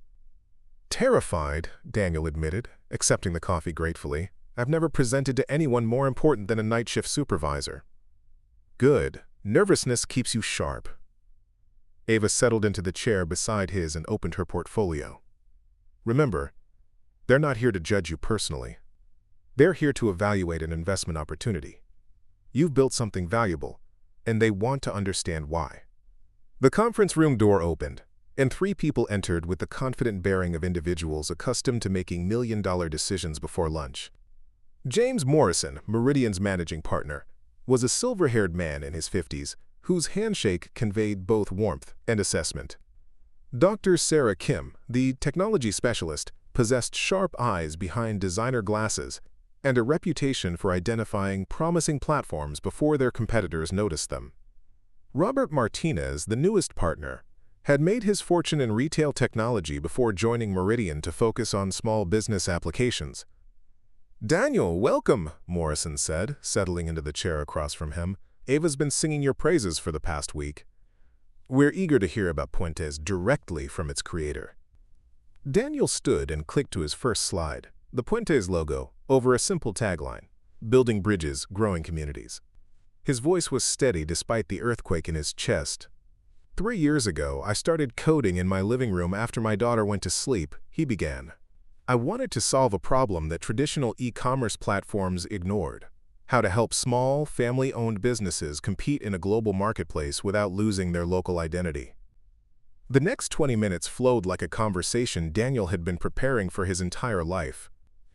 Terrified, Daniel admitted, accepting the coffee gratefully. I've never presented to anyone more important than a night shift supervisor. Good. Nervousness keeps you sharp. Ava settled into the chair beside his and opened her portfolio. Remember, they're not here to judge you personally. They're here to evaluate an investment opportunity. You've built something valuable, and they want to understand why. The conference room door opened, and 3 people entered with the confident bearing of individuals accustomed to making million-dollar decisions before lunch. James Morrison, Meridian's managing partner, was a silver-haired man in his 50s whose handshake conveyed both warmth and assessment. Dr. Sarah Kim, the technology specialist, possessed sharp eyes behind designer glasses and a reputation for identifying promising platforms before their competitors noticed them. Robert Martinez, the newest partner, had made his fortune in retail technology before joining Meridian to focus on small business applications. "Daniel, welcome," Morrison said, settling into the chair across from him. "Ava's been singing your praises for the past week. We're eager to hear about Puentes directly from its creator." Daniel stood and clicked to his first slide, the Puentes logo, over a simple tagline, "Building bridges, growing communities." His voice was steady despite the earthquake in his chest. 3 years ago, I started coding in my living room after my daughter went to sleep, he began. I wanted to solve a problem that traditional e-commerce platforms ignored: how to help small, family-owned businesses compete in a global marketplace without losing their local identity. The next 20 minutes flowed like a conversation Daniel had been preparing for his entire life.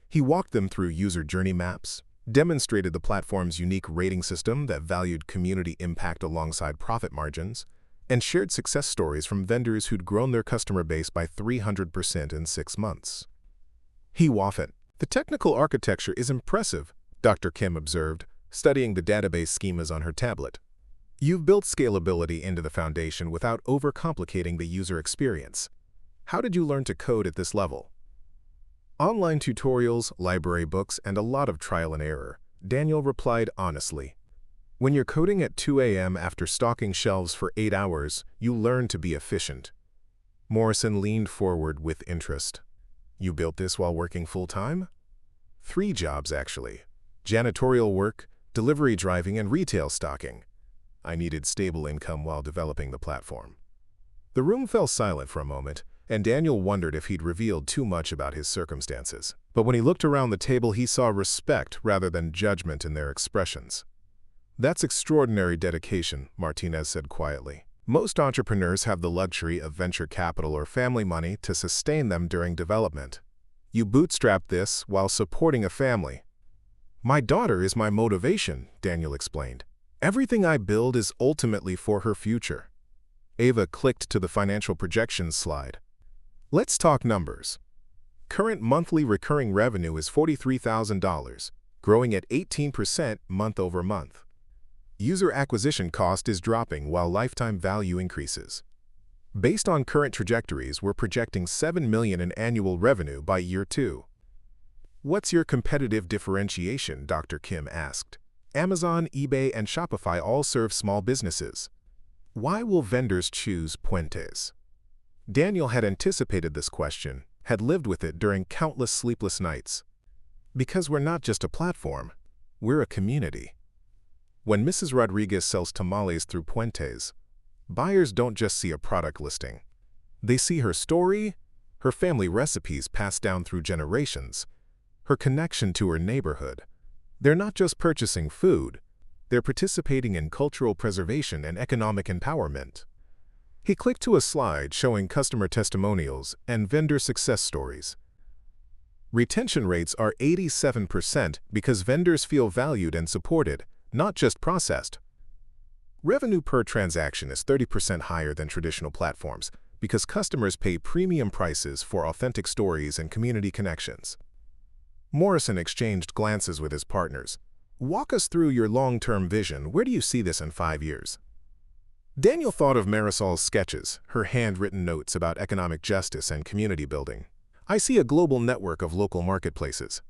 He walked them through user journey maps, demonstrated the platform's unique rating system that valued community impact alongside profit margins, and shared success stories from vendors who'd grown their customer base by 300% in 6 months. He waffled. "The technical architecture is impressive," Dr. Kim observed, studying the database schemas on her tablet. "You've built scalability into the foundation without overcomplicating the user experience. How did you learn to code at this level?" "Online tutorials, library books, and a lot of trial and error," Daniel replied honestly. "When you're coding at 2 a.m. after stocking shelves for 8 hours, you learn to be efficient." Morrison leaned forward with interest. "You built this while working full-time?" "3 jobs, actually. Janitorial work, delivery driving, and retail stocking. I needed stable income while developing the platform." The room fell silent for a moment, and Daniel wondered if he'd revealed too much about his circumstances. But when he looked around the table, he saw respect rather than judgment in their expressions. "That's extraordinary dedication," Martinez said quietly. "Most entrepreneurs have the luxury of venture capital or family money to sustain them during development. You bootstrapped this while supporting a family." "My daughter is my motivation," Daniel explained. "Everything I build is ultimately for her future." Ava clicked to the financial projections slide. "Let's talk numbers. Current monthly recurring revenue is $43,000, growing at 18% month over month. User acquisition cost is dropping while lifetime value increases. Based on current trajectories, we're projecting $7 million in annual revenue by year 2. What's your competitive differentiation? Dr. Kim asked. Amazon, eBay, and Shopify all serve small businesses. Why will vendors choose Puentes? Daniel had anticipated this question, had lived with it during countless sleepless nights. Because we're not just a platform, we're a community. When Mrs. Rodriguez sells tamales through Puentes, buyers don't just see a product listing. They see her story, her family recipes passed down through generations, her connection to her neighborhood. They're not just purchasing food, they're participating in cultural preservation and economic empowerment. He clicked to a slide showing customer testimonials and vendor success stories. Retention rates are 87% because vendors feel valued and supported, not just processed. Revenue per transaction is 30% higher than traditional platforms because customers pay premium prices for authentic stories and community connections. Morrison exchanged glances with his partners. Walk us through your long-term vision. Where do you see this in 5 years? Daniel thought of Marisol's sketches, her handwritten notes about economic justice and community building. I see a global network of local marketplaces.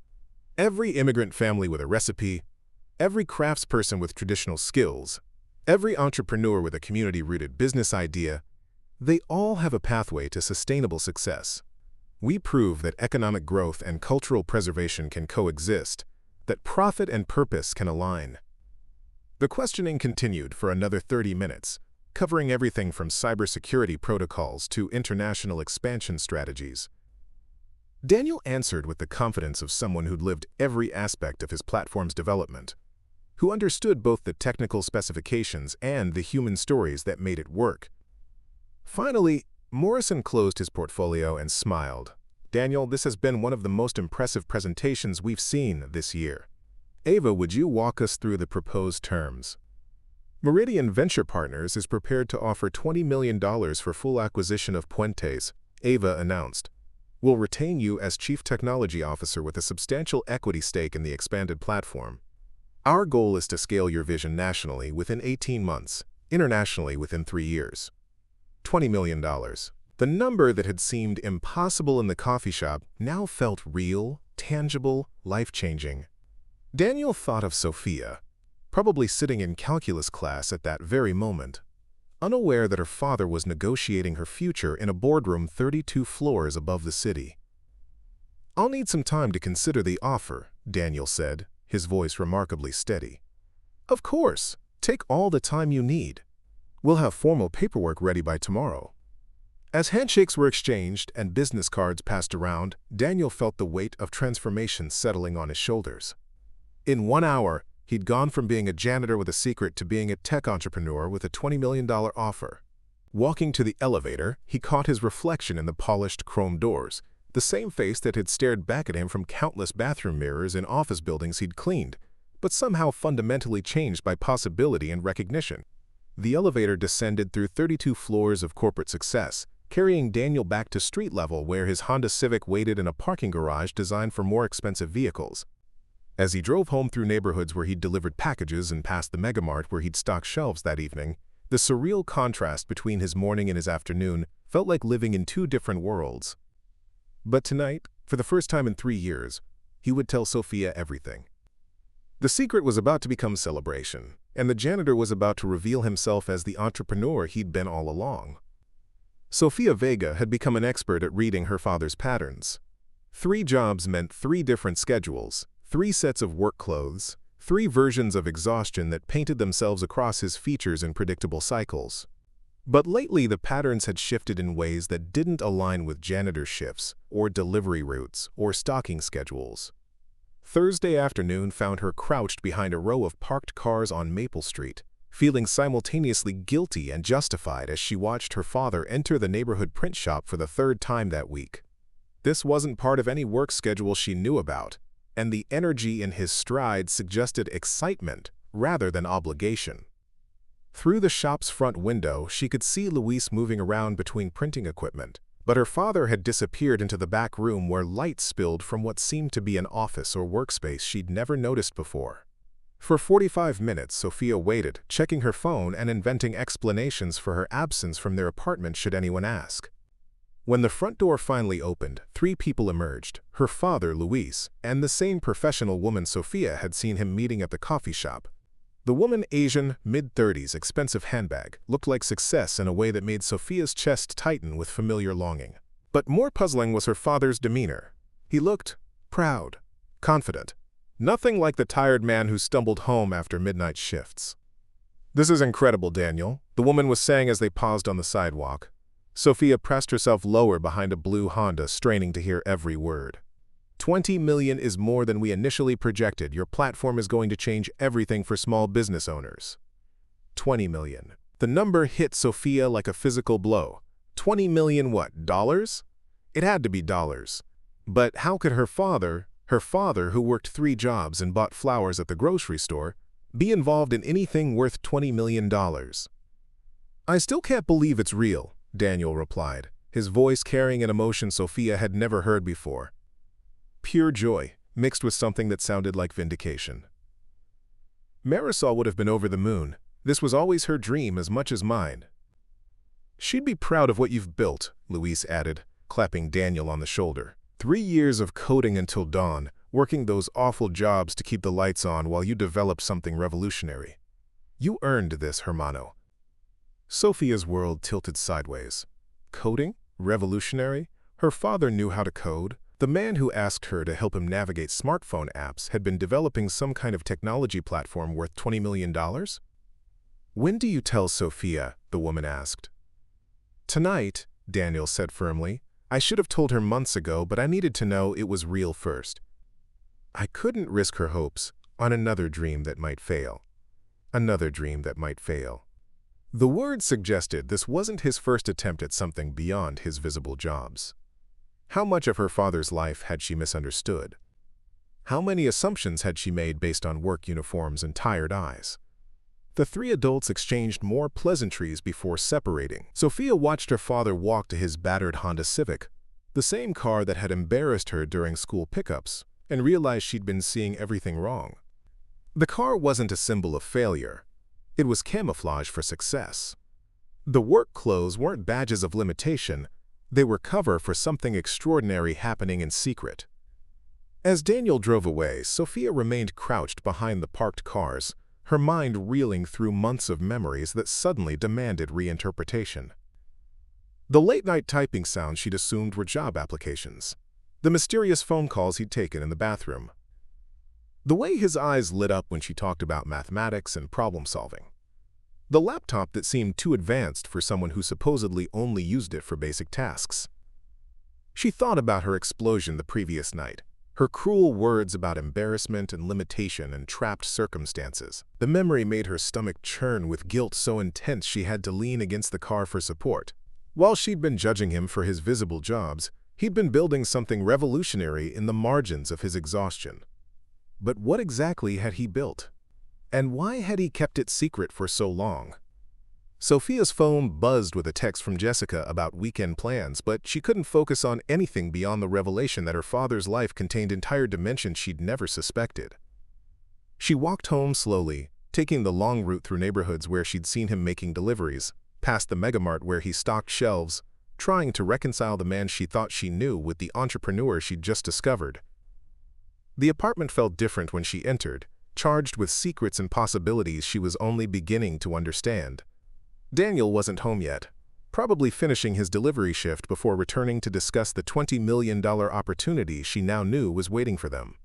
Every immigrant family with a recipe, every craftsperson with traditional skills, every entrepreneur with a community-rooted business idea, they all have a pathway to sustainable success. We prove that economic growth and cultural preservation can coexist, that profit and purpose can align. The questioning continued for another 30 minutes, covering everything from cybersecurity protocols to international expansion strategies. Daniel answered with the confidence of someone who'd lived every aspect of his platform's development, who understood both the technical specifications and the human stories that made it work. Finally, Morrison closed his portfolio and smiled. Daniel, this has been one of the most impressive presentations we've seen this year. Ava, would you walk us through the proposed terms? Meridian Venture Partners is prepared to offer $20 million for full acquisition of Puentes, Ava announced. We'll retain you as Chief Technology Officer with a substantial equity stake in the expanded platform. Our goal is to scale your vision nationally within 18 months, internationally within 3 years. $20 million. The number that had seemed impossible in the coffee shop now felt real, tangible, life-changing. Daniel thought of Sophia, probably sitting in calculus class at that very moment, unaware that her father was negotiating her future in a boardroom 32 floors above the city. I'll need some time to consider the offer, Daniel said, his voice remarkably steady. Of course, take all the time you need. We'll have formal paperwork ready by tomorrow. As handshakes were exchanged and business cards passed around, Daniel felt the weight of transformation settling on his shoulders. In 1 hour, he'd gone from being a janitor with a secret to being a tech entrepreneur with a $20 million offer. Walking to the elevator, he caught his reflection in the polished chrome doors, the same face that had stared back at him from countless bathroom mirrors in office buildings he'd cleaned, but somehow fundamentally changed by possibility and recognition. The elevator descended through 32 floors of corporate success, carrying Daniel back to street level where his Honda Civic waited in a parking garage designed for more expensive vehicles. As he drove home through neighborhoods where he'd delivered packages and past the Megamart where he'd stocked shelves that evening, the surreal contrast between his morning and his afternoon felt like living in 2 different worlds. But tonight, for the first time in 3 years, he would tell Sophia everything. The secret was about to become celebration, and the janitor was about to reveal himself as the entrepreneur he'd been all along. Sophia Vega had become an expert at reading her father's patterns. 3 jobs meant 3 different schedules, 3 sets of work clothes, 3 versions of exhaustion that painted themselves across his features in predictable cycles. But lately the patterns had shifted in ways that didn't align with janitor shifts, or delivery routes, or stocking schedules. Thursday afternoon found her crouched behind a row of parked cars on Maple Street, feeling simultaneously guilty and justified as she watched her father enter the neighborhood print shop for the 3rd time that week. This wasn't part of any work schedule she knew about, and the energy in his stride suggested excitement rather than obligation. Through the shop's front window, she could see Luis moving around between printing equipment, but her father had disappeared into the back room where light spilled from what seemed to be an office or workspace she'd never noticed before. For 45 minutes, Sophia waited, checking her phone and inventing explanations for her absence from their apartment should anyone ask. When the front door finally opened, three people emerged: her father, Luis, and the same professional woman Sophia had seen him meeting at the coffee shop. The woman, Asian, mid-30s, expensive handbag, looked like success in a way that made Sophia's chest tighten with familiar longing. But more puzzling was her father's demeanor. He looked proud, confident, nothing like the tired man who stumbled home after midnight shifts. "This is incredible, Daniel," the woman was saying as they paused on the sidewalk. Sophia pressed herself lower behind a blue Honda, straining to hear every word. "20 million is more than we initially projected. Your platform is going to change everything for small business owners." 20 million. The number hit Sophia like a physical blow. 20 million what, dollars? It had to be dollars. But how could her father who worked 3 jobs and bought flowers at the grocery store, be involved in anything worth $20 million? "I still can't believe it's real," Daniel replied, his voice carrying an emotion Sophia had never heard before. Pure joy, mixed with something that sounded like vindication. Marisol would have been over the moon. This was always her dream as much as mine. "She'd be proud of what you've built," Luis added, clapping Daniel on the shoulder. 3 years of coding until dawn, working those awful jobs to keep the lights on while you developed something revolutionary. You earned this, hermano." Sophia's world tilted sideways. Coding? Revolutionary? Her father knew how to code. The man who asked her to help him navigate smartphone apps had been developing some kind of technology platform worth $20 million? "When do you tell Sophia?" the woman asked. "Tonight," Daniel said firmly. "I should have told her months ago, but I needed to know it was real first. I couldn't risk her hopes on another dream that might fail. Another dream that might fail." The word suggested this wasn't his first attempt at something beyond his visible jobs. How much of her father's life had she misunderstood? How many assumptions had she made based on work uniforms and tired eyes? The 3 adults exchanged more pleasantries before separating. Sophia watched her father walk to his battered Honda Civic, the same car that had embarrassed her during school pickups, and realized she'd been seeing everything wrong. The car wasn't a symbol of failure. It was camouflage for success. The work clothes weren't badges of limitation. They were cover for something extraordinary happening in secret. As Daniel drove away, Sophia remained crouched behind the parked cars, her mind reeling through months of memories that suddenly demanded reinterpretation. The late-night typing sounds she'd assumed were job applications. The mysterious phone calls he'd taken in the bathroom. The way his eyes lit up when she talked about mathematics and problem-solving. The laptop that seemed too advanced for someone who supposedly only used it for basic tasks. She thought about her explosion the previous night, her cruel words about embarrassment and limitation and trapped circumstances. The memory made her stomach churn with guilt so intense she had to lean against the car for support. While she'd been judging him for his visible jobs, he'd been building something revolutionary in the margins of his exhaustion. But what exactly had he built? And why had he kept it secret for so long? Sophia's phone buzzed with a text from Jessica about weekend plans, but she couldn't focus on anything beyond the revelation that her father's life contained entire dimensions she'd never suspected. She walked home slowly, taking the long route through neighborhoods where she'd seen him making deliveries, past the megamart where he stocked shelves, trying to reconcile the man she thought she knew with the entrepreneur she'd just discovered. The apartment felt different when she entered, charged with secrets and possibilities she was only beginning to understand. Daniel wasn't home yet, probably finishing his delivery shift before returning to discuss the $20 million opportunity she now knew was waiting for them.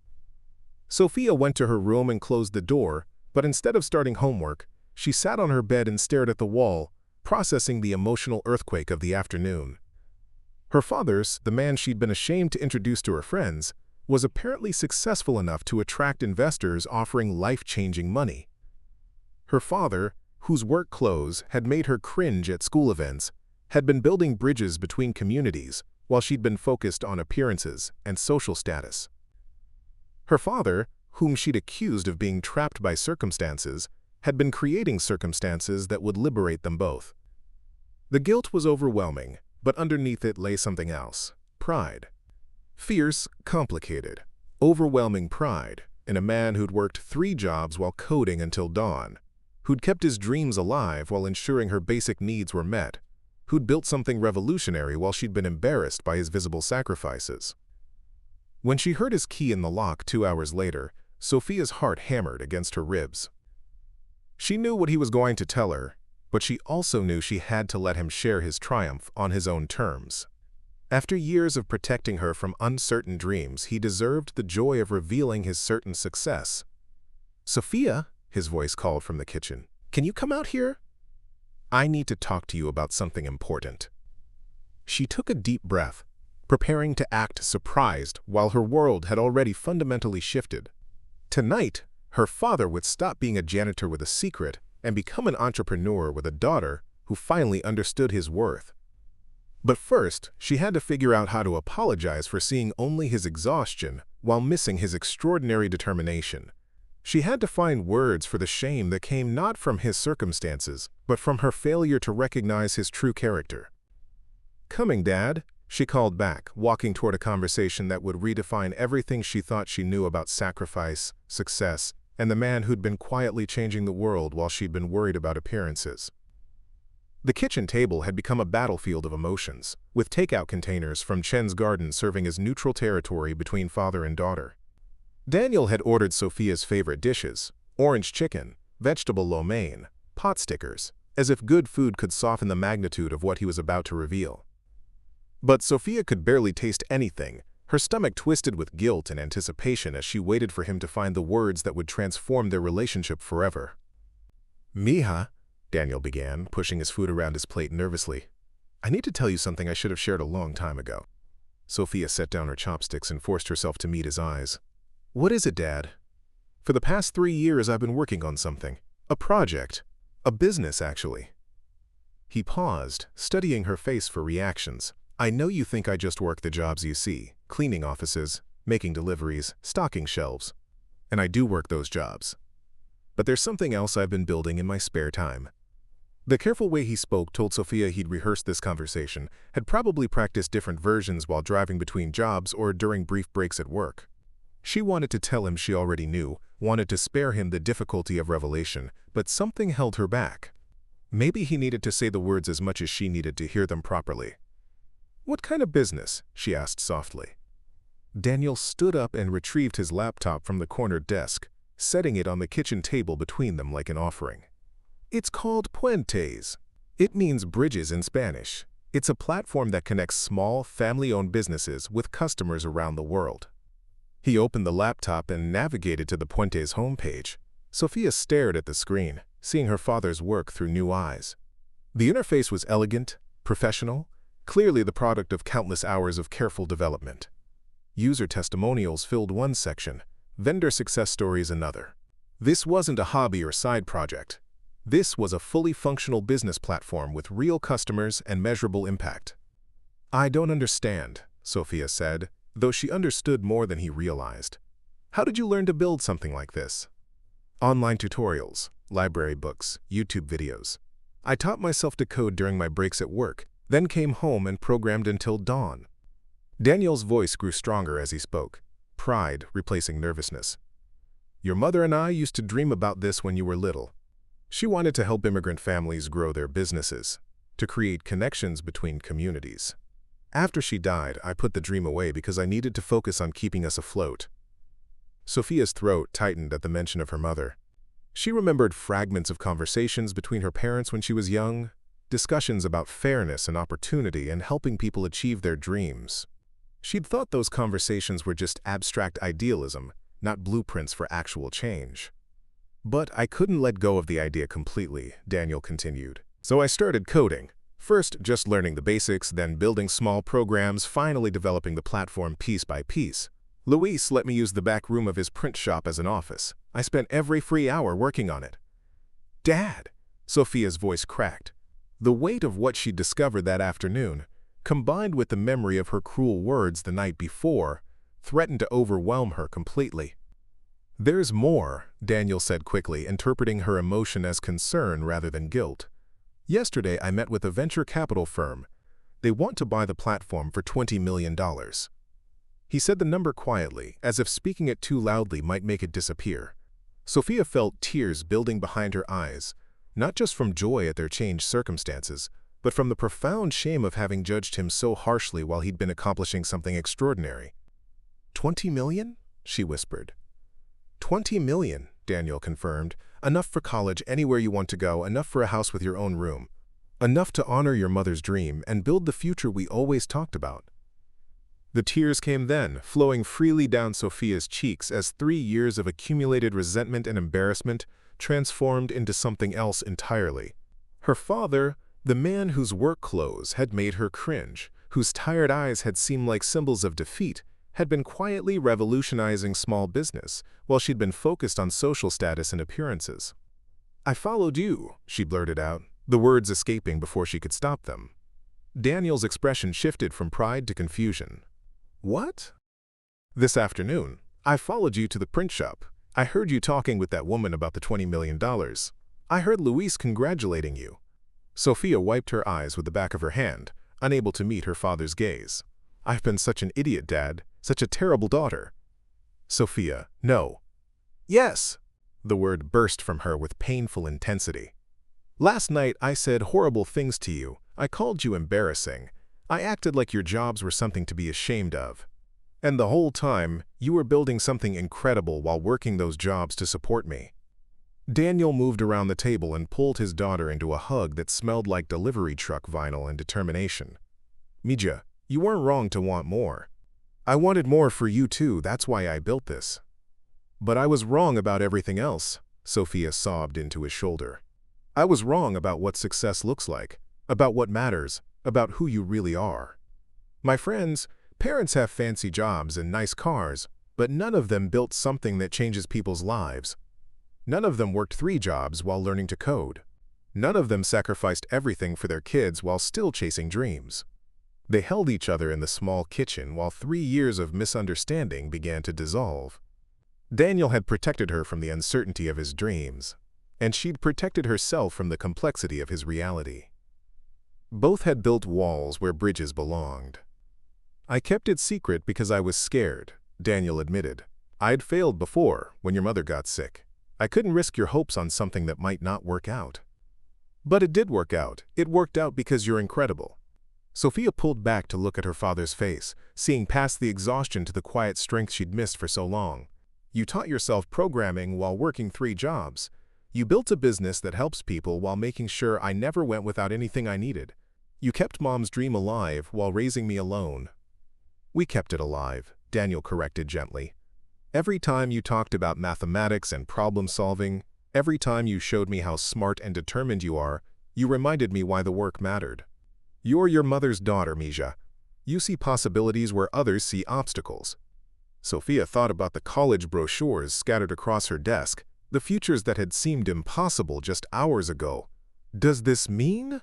Sophia went to her room and closed the door, but instead of starting homework, she sat on her bed and stared at the wall, processing the emotional earthquake of the afternoon. Her father's, the man she'd been ashamed to introduce to her friends, was apparently successful enough to attract investors offering life-changing money. Her father, whose work clothes had made her cringe at school events, had been building bridges between communities while she'd been focused on appearances and social status. Her father, whom she'd accused of being trapped by circumstances, had been creating circumstances that would liberate them both. The guilt was overwhelming, but underneath it lay something else: pride. Fierce, complicated, overwhelming pride in a man who'd worked 3 jobs while coding until dawn, who'd kept his dreams alive while ensuring her basic needs were met, who'd built something revolutionary while she'd been embarrassed by his visible sacrifices. When she heard his key in the lock 2 hours later, Sophia's heart hammered against her ribs. She knew what he was going to tell her, but she also knew she had to let him share his triumph on his own terms. After years of protecting her from uncertain dreams, he deserved the joy of revealing his certain success. "Sophia," his voice called from the kitchen, "can you come out here? I need to talk to you about something important." She took a deep breath, preparing to act surprised while her world had already fundamentally shifted. Tonight, her father would stop being a janitor with a secret and become an entrepreneur with a daughter who finally understood his worth. But first, she had to figure out how to apologize for seeing only his exhaustion while missing his extraordinary determination. She had to find words for the shame that came not from his circumstances, but from her failure to recognize his true character. "Coming, Dad," she called back, walking toward a conversation that would redefine everything she thought she knew about sacrifice, success, and the man who'd been quietly changing the world while she'd been worried about appearances. The kitchen table had become a battlefield of emotions, with takeout containers from Chen's garden serving as neutral territory between father and daughter. Daniel had ordered Sophia's favorite dishes, orange chicken, vegetable lo mein, pot stickers, as if good food could soften the magnitude of what he was about to reveal. But Sophia could barely taste anything, her stomach twisted with guilt and anticipation as she waited for him to find the words that would transform their relationship forever. "Mija," Daniel began, pushing his food around his plate nervously, "I need to tell you something I should have shared a long time ago." Sophia set down her chopsticks and forced herself to meet his eyes. "What is it, Dad?" "For the past 3 years I've been working on something. A project. A business, actually." He paused, studying her face for reactions. "I know you think I just work the jobs you see, cleaning offices, making deliveries, stocking shelves. And I do work those jobs. But there's something else I've been building in my spare time." The careful way he spoke told Sophia he'd rehearsed this conversation, had probably practiced different versions while driving between jobs or during brief breaks at work. She wanted to tell him she already knew, wanted to spare him the difficulty of revelation, but something held her back. Maybe he needed to say the words as much as she needed to hear them properly. "What kind of business?" she asked softly. Daniel stood up and retrieved his laptop from the corner desk, setting it on the kitchen table between them like an offering. "It's called Puentes. It means bridges in Spanish. It's a platform that connects small, family-owned businesses with customers around the world." He opened the laptop and navigated to the Puentes homepage. Sophia stared at the screen, seeing her father's work through new eyes. The interface was elegant, professional, clearly the product of countless hours of careful development. User testimonials filled one section, vendor success stories another. This wasn't a hobby or side project. This was a fully functional business platform with real customers and measurable impact. "I don't understand," Sophia said, though she understood more than he realized. "How did you learn to build something like this?" "Online tutorials, library books, YouTube videos. I taught myself to code during my breaks at work, then came home and programmed until dawn." Daniel's voice grew stronger as he spoke, pride replacing nervousness. "Your mother and I used to dream about this when you were little. She wanted to help immigrant families grow their businesses, to create connections between communities. After she died, I put the dream away because I needed to focus on keeping us afloat." Sophia's throat tightened at the mention of her mother. She remembered fragments of conversations between her parents when she was young, discussions about fairness and opportunity and helping people achieve their dreams. She'd thought those conversations were just abstract idealism, not blueprints for actual change. "But I couldn't let go of the idea completely," Daniel continued. "So I started coding. First, just learning the basics, then building small programs, finally developing the platform piece by piece. Luis let me use the back room of his print shop as an office. I spent every free hour working on it." "Dad!" Sophia's voice cracked. The weight of what she'd discovered that afternoon, combined with the memory of her cruel words the night before, threatened to overwhelm her completely. "There's more," Daniel said quickly, interpreting her emotion as concern rather than guilt. "Yesterday I met with a venture capital firm. They want to buy the platform for $20 million. He said the number quietly, as if speaking it too loudly might make it disappear. Sophia felt tears building behind her eyes, not just from joy at their changed circumstances, but from the profound shame of having judged him so harshly while he'd been accomplishing something extraordinary. "20 million?" she whispered. "20 million, Daniel confirmed. Enough for college, anywhere you want to go, enough for a house with your own room. Enough to honor your mother's dream and build the future we always talked about." The tears came then, flowing freely down Sophia's cheeks as 3 years of accumulated resentment and embarrassment transformed into something else entirely. Her father, the man whose work clothes had made her cringe, whose tired eyes had seemed like symbols of defeat, had been quietly revolutionizing small business, while she'd been focused on social status and appearances. "I followed you," she blurted out, the words escaping before she could stop them. Daniel's expression shifted from pride to confusion. "What?" "This afternoon, I followed you to the print shop. I heard you talking with that woman about the $20 million. I heard Luis congratulating you." Sophia wiped her eyes with the back of her hand, unable to meet her father's gaze. "I've been such an idiot, Dad, such a terrible daughter." "Sophia, no." "Yes." The word burst from her with painful intensity. "Last night I said horrible things to you. I called you embarrassing. I acted like your jobs were something to be ashamed of. And the whole time, you were building something incredible while working those jobs to support me." Daniel moved around the table and pulled his daughter into a hug that smelled like delivery truck vinyl and determination. "Mija, you weren't wrong to want more. I wanted more for you too, that's why I built this. But I was wrong about everything else," Sophia sobbed into his shoulder. "I was wrong about what success looks like, about what matters, about who you really are. My friends, parents have fancy jobs and nice cars, but none of them built something that changes people's lives. None of them worked 3 jobs while learning to code. None of them sacrificed everything for their kids while still chasing dreams. They held each other in the small kitchen while 3 years of misunderstanding began to dissolve. Daniel had protected her from the uncertainty of his dreams, and she'd protected herself from the complexity of his reality. Both had built walls where bridges belonged. "I kept it secret because I was scared," Daniel admitted. "I'd failed before, when your mother got sick. I couldn't risk your hopes on something that might not work out." "But it did work out. It worked out because you're incredible." Sophia pulled back to look at her father's face, seeing past the exhaustion to the quiet strength she'd missed for so long. "You taught yourself programming while working 3 jobs. You built a business that helps people while making sure I never went without anything I needed. You kept Mom's dream alive while raising me alone." "We kept it alive," Daniel corrected gently. "Every time you talked about mathematics and problem solving, every time you showed me how smart and determined you are, you reminded me why the work mattered. You're your mother's daughter, Mija. You see possibilities where others see obstacles." Sophia thought about the college brochures scattered across her desk, the futures that had seemed impossible just hours ago. "Does this mean?"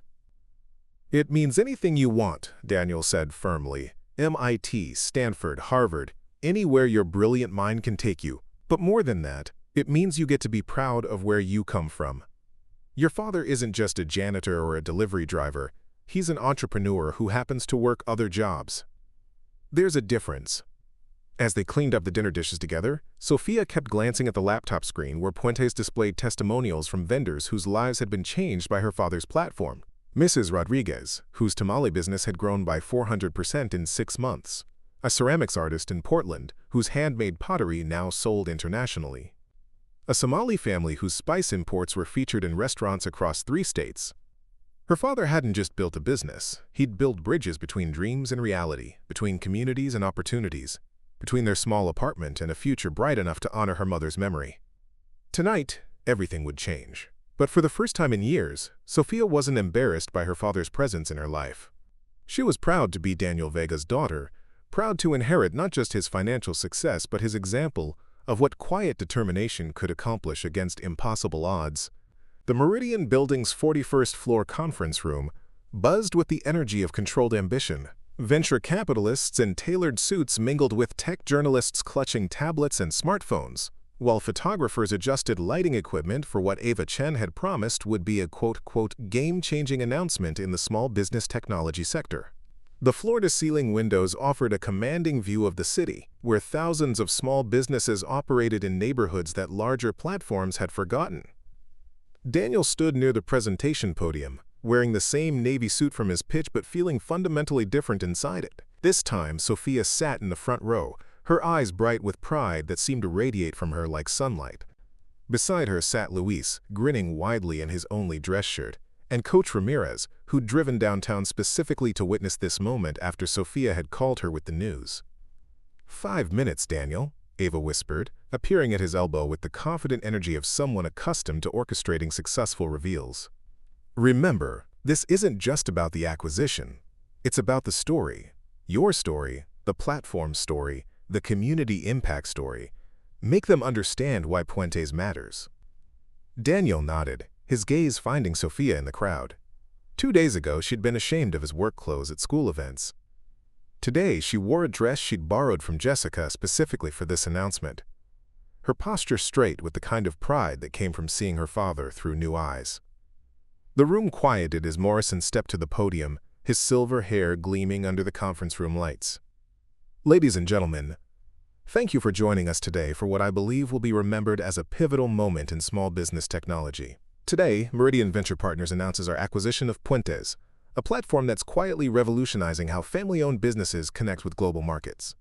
"It means anything you want," Daniel said firmly. "MIT, Stanford, Harvard, anywhere your brilliant mind can take you. But more than that, it means you get to be proud of where you come from. Your father isn't just a janitor or a delivery driver. He's an entrepreneur who happens to work other jobs. There's a difference." As they cleaned up the dinner dishes together, Sophia kept glancing at the laptop screen where Puentes displayed testimonials from vendors whose lives had been changed by her father's platform. Mrs. Rodriguez, whose tamale business had grown by 400% in 6 months. A ceramics artist in Portland, whose handmade pottery now sold internationally. A Somali family whose spice imports were featured in restaurants across 3 states. Her father hadn't just built a business, he'd built bridges between dreams and reality, between communities and opportunities, between their small apartment and a future bright enough to honor her mother's memory. Tonight, everything would change. But for the first time in years, Sophia wasn't embarrassed by her father's presence in her life. She was proud to be Daniel Vega's daughter, proud to inherit not just his financial success but his example of what quiet determination could accomplish against impossible odds. The Meridian Building's 41st floor conference room buzzed with the energy of controlled ambition. Venture capitalists in tailored suits mingled with tech journalists clutching tablets and smartphones, while photographers adjusted lighting equipment for what Ava Chen had promised would be a quote-quote game-changing announcement in the small business technology sector. The floor-to-ceiling windows offered a commanding view of the city, where thousands of small businesses operated in neighborhoods that larger platforms had forgotten. Daniel stood near the presentation podium, wearing the same navy suit from his pitch but feeling fundamentally different inside it. This time, Sophia sat in the front row, her eyes bright with pride that seemed to radiate from her like sunlight. Beside her sat Luis, grinning widely in his only dress shirt, and Coach Ramirez, who'd driven downtown specifically to witness this moment after Sophia had called her with the news. "5 minutes, Daniel," Ava whispered, appearing at his elbow with the confident energy of someone accustomed to orchestrating successful reveals. "Remember, this isn't just about the acquisition. It's about the story. Your story, the platform story, the community impact story. Make them understand why Puentes matters." Daniel nodded, his gaze finding Sophia in the crowd. 2 days ago, she'd been ashamed of his work clothes at school events. Today, she wore a dress she'd borrowed from Jessica specifically for this announcement. Her posture straight with the kind of pride that came from seeing her father through new eyes. The room quieted as Morrison stepped to the podium, his silver hair gleaming under the conference room lights. "Ladies and gentlemen, thank you for joining us today for what I believe will be remembered as a pivotal moment in small business technology. Today, Meridian Venture Partners announces our acquisition of Puentes, a platform that's quietly revolutionizing how family-owned businesses connect with global markets."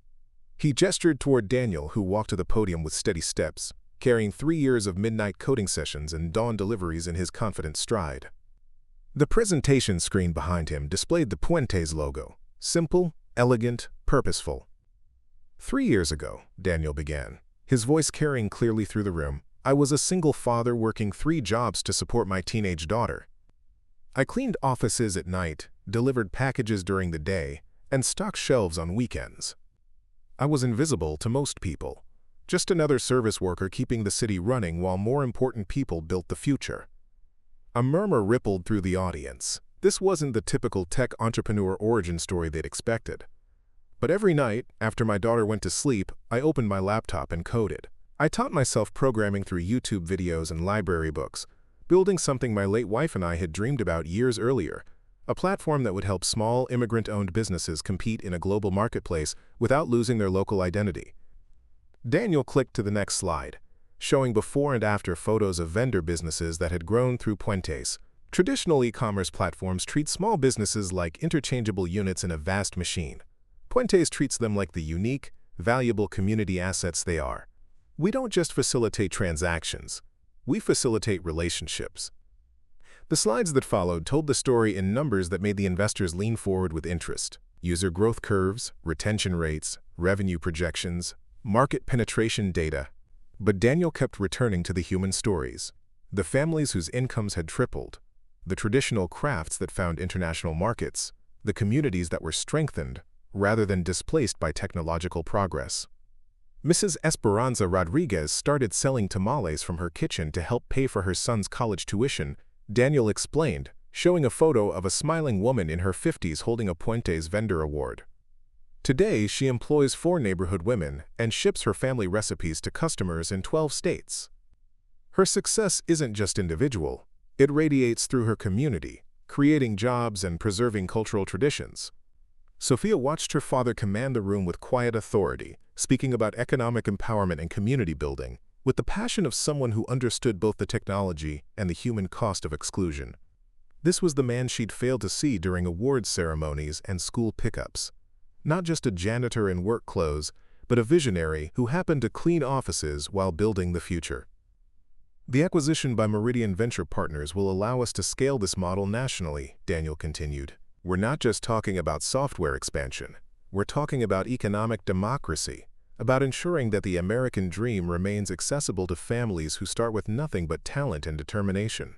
He gestured toward Daniel, who walked to the podium with steady steps, carrying 3 years of midnight coding sessions and dawn deliveries in his confident stride. The presentation screen behind him displayed the Puentes logo, simple, elegant, purposeful. 3 years ago, Daniel began, his voice carrying clearly through the room, I was a single father working 3 jobs to support my teenage daughter. I cleaned offices at night, delivered packages during the day, and stocked shelves on weekends. I was invisible to most people, just another service worker keeping the city running while more important people built the future. A murmur rippled through the audience. This wasn't the typical tech entrepreneur origin story they'd expected. But every night, after my daughter went to sleep, I opened my laptop and coded. I taught myself programming through YouTube videos and library books, building something my late wife and I had dreamed about years earlier, a platform that would help small, immigrant-owned businesses compete in a global marketplace without losing their local identity. Daniel clicked to the next slide, showing before and after photos of vendor businesses that had grown through Puentes. Traditional e-commerce platforms treat small businesses like interchangeable units in a vast machine. Puentes treats them like the unique, valuable community assets they are. We don't just facilitate transactions. We facilitate relationships. The slides that followed told the story in numbers that made the investors lean forward with interest. User growth curves, retention rates, revenue projections, market penetration data. But Daniel kept returning to the human stories. The families whose incomes had tripled, the traditional crafts that found international markets, the communities that were strengthened rather than displaced by technological progress. Mrs. Esperanza Rodriguez started selling tamales from her kitchen to help pay for her son's college tuition, Daniel explained, showing a photo of a smiling woman in her 50s holding a Puentes Vendor Award. Today, she employs 4 neighborhood women and ships her family recipes to customers in 12 states. Her success isn't just individual, it radiates through her community, creating jobs and preserving cultural traditions. Sophia watched her father command the room with quiet authority, speaking about economic empowerment and community building, with the passion of someone who understood both the technology and the human cost of exclusion. This was the man she'd failed to see during awards ceremonies and school pickups. Not just a janitor in work clothes, but a visionary who happened to clean offices while building the future. The acquisition by Meridian Venture Partners will allow us to scale this model nationally, Daniel continued. We're not just talking about software expansion. We're talking about economic democracy, about ensuring that the American dream remains accessible to families who start with nothing but talent and determination.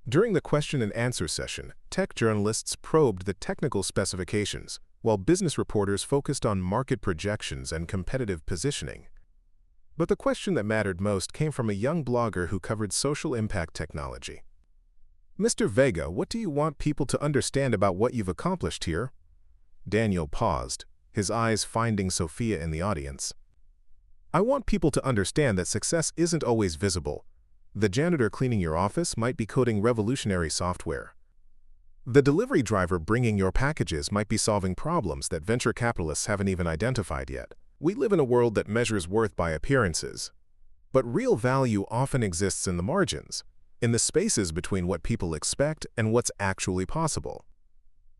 During the question and answer session, tech journalists probed the technical specifications, while business reporters focused on market projections and competitive positioning. But the question that mattered most came from a young blogger who covered social impact technology. "Mr. Vega, what do you want people to understand about what you've accomplished here?" Daniel paused, his eyes finding Sophia in the audience. "I want people to understand that success isn't always visible. The janitor cleaning your office might be coding revolutionary software. The delivery driver bringing your packages might be solving problems that venture capitalists haven't even identified yet. We live in a world that measures worth by appearances. But real value often exists in the margins, in the spaces between what people expect and what's actually possible.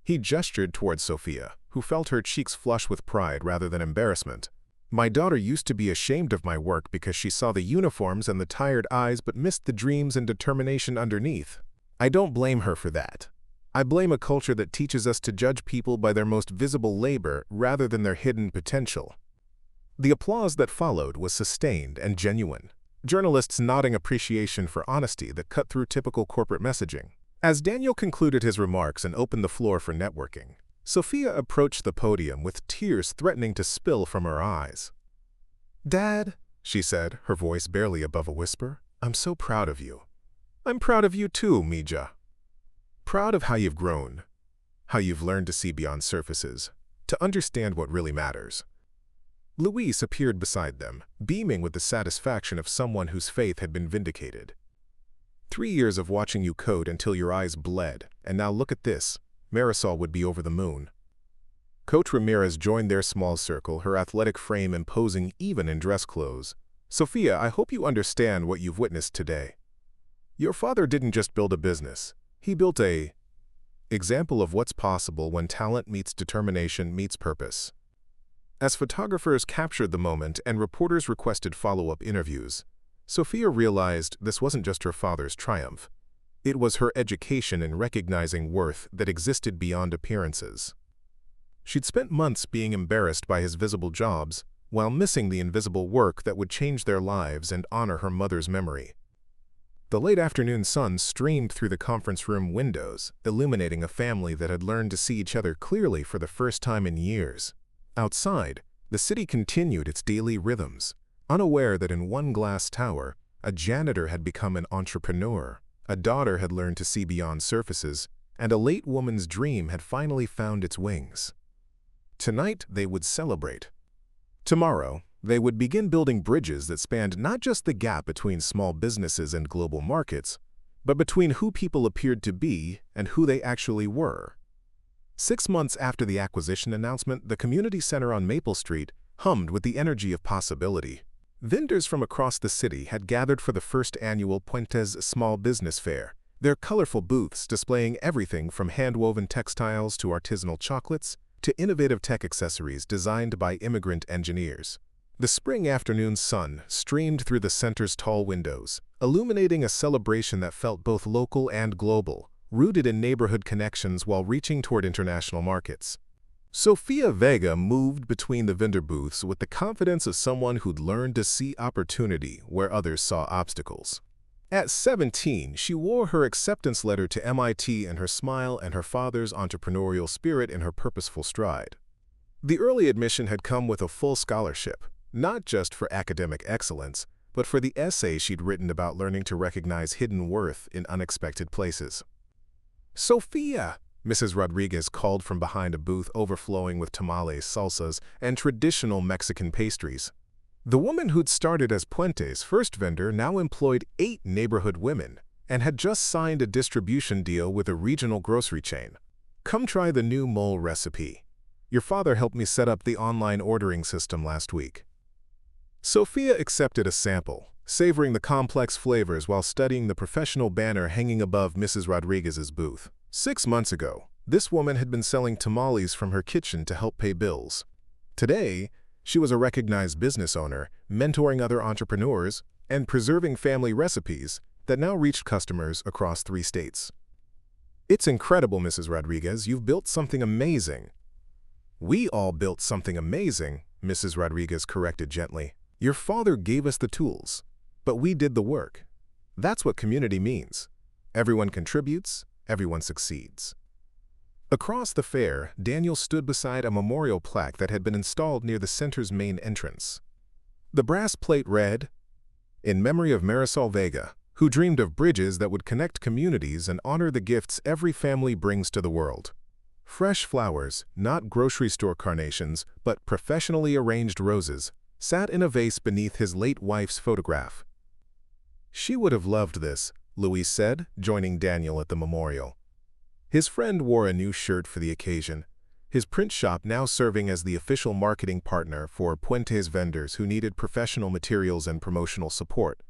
He gestured towards Sophia, who felt her cheeks flush with pride rather than embarrassment. My daughter used to be ashamed of my work because she saw the uniforms and the tired eyes but missed the dreams and determination underneath. I don't blame her for that. I blame a culture that teaches us to judge people by their most visible labor rather than their hidden potential. The applause that followed was sustained and genuine, journalists nodding appreciation for honesty that cut through typical corporate messaging. As Daniel concluded his remarks and opened the floor for networking, Sophia approached the podium with tears threatening to spill from her eyes. "Dad," she said, her voice barely above a whisper, "I'm so proud of you." "I'm proud of you too, Mija. Proud of how you've grown, how you've learned to see beyond surfaces, to understand what really matters." Luis appeared beside them, beaming with the satisfaction of someone whose faith had been vindicated. 3 years of watching you code until your eyes bled, and now look at this. Marisol would be over the moon. Coach Ramirez joined their small circle, her athletic frame imposing even in dress clothes. "Sophia, I hope you understand what you've witnessed today. Your father didn't just build a business. He built an example of what's possible when talent meets determination meets purpose." As photographers captured the moment and reporters requested follow-up interviews, Sophia realized this wasn't just her father's triumph. It was her education in recognizing worth that existed beyond appearances. She'd spent months being embarrassed by his visible jobs, while missing the invisible work that would change their lives and honor her mother's memory. The late afternoon sun streamed through the conference room windows, illuminating a family that had learned to see each other clearly for the first time in years. Outside, the city continued its daily rhythms, unaware that in one glass tower, a janitor had become an entrepreneur, a daughter had learned to see beyond surfaces, and a late woman's dream had finally found its wings. Tonight, they would celebrate. Tomorrow, they would begin building bridges that spanned not just the gap between small businesses and global markets, but between who people appeared to be and who they actually were. 6 months after the acquisition announcement, the community center on Maple Street hummed with the energy of possibility. Vendors from across the city had gathered for the first annual Puentes Small Business Fair, their colorful booths displaying everything from hand-woven textiles to artisanal chocolates to innovative tech accessories designed by immigrant engineers. The spring afternoon sun streamed through the center's tall windows, illuminating a celebration that felt both local and global, rooted in neighborhood connections while reaching toward international markets. Sophia Vega moved between the vendor booths with the confidence of someone who'd learned to see opportunity where others saw obstacles. At 17, she wore her acceptance letter to MIT in her smile and her father's entrepreneurial spirit in her purposeful stride. The early admission had come with a full scholarship, not just for academic excellence, but for the essay she'd written about learning to recognize hidden worth in unexpected places. "Sophia!" Mrs. Rodriguez called from behind a booth overflowing with tamales, salsas, and traditional Mexican pastries. The woman who'd started as Puente's first vendor now employed 8 neighborhood women and had just signed a distribution deal with a regional grocery chain. "Come try the new mole recipe. Your father helped me set up the online ordering system last week." Sophia accepted a sample, savoring the complex flavors while studying the professional banner hanging above Mrs. Rodriguez's booth. 6 months ago, this woman had been selling tamales from her kitchen to help pay bills. Today, she was a recognized business owner, mentoring other entrepreneurs, and preserving family recipes that now reached customers across 3 states. "It's incredible, Mrs. Rodriguez. You've built something amazing." "We all built something amazing," Mrs. Rodriguez corrected gently. "Your father gave us the tools, but we did the work. That's what community means. Everyone contributes, everyone succeeds." Across the fair, Daniel stood beside a memorial plaque that had been installed near the center's main entrance. The brass plate read, "In memory of Marisol Vega, who dreamed of bridges that would connect communities and honor the gifts every family brings to the world." Fresh flowers, not grocery store carnations, but professionally arranged roses, sat in a vase beneath his late wife's photograph. "She would have loved this," Luis said, joining Daniel at the memorial. His friend wore a new shirt for the occasion, his print shop now serving as the official marketing partner for Puente's vendors who needed professional materials and promotional support.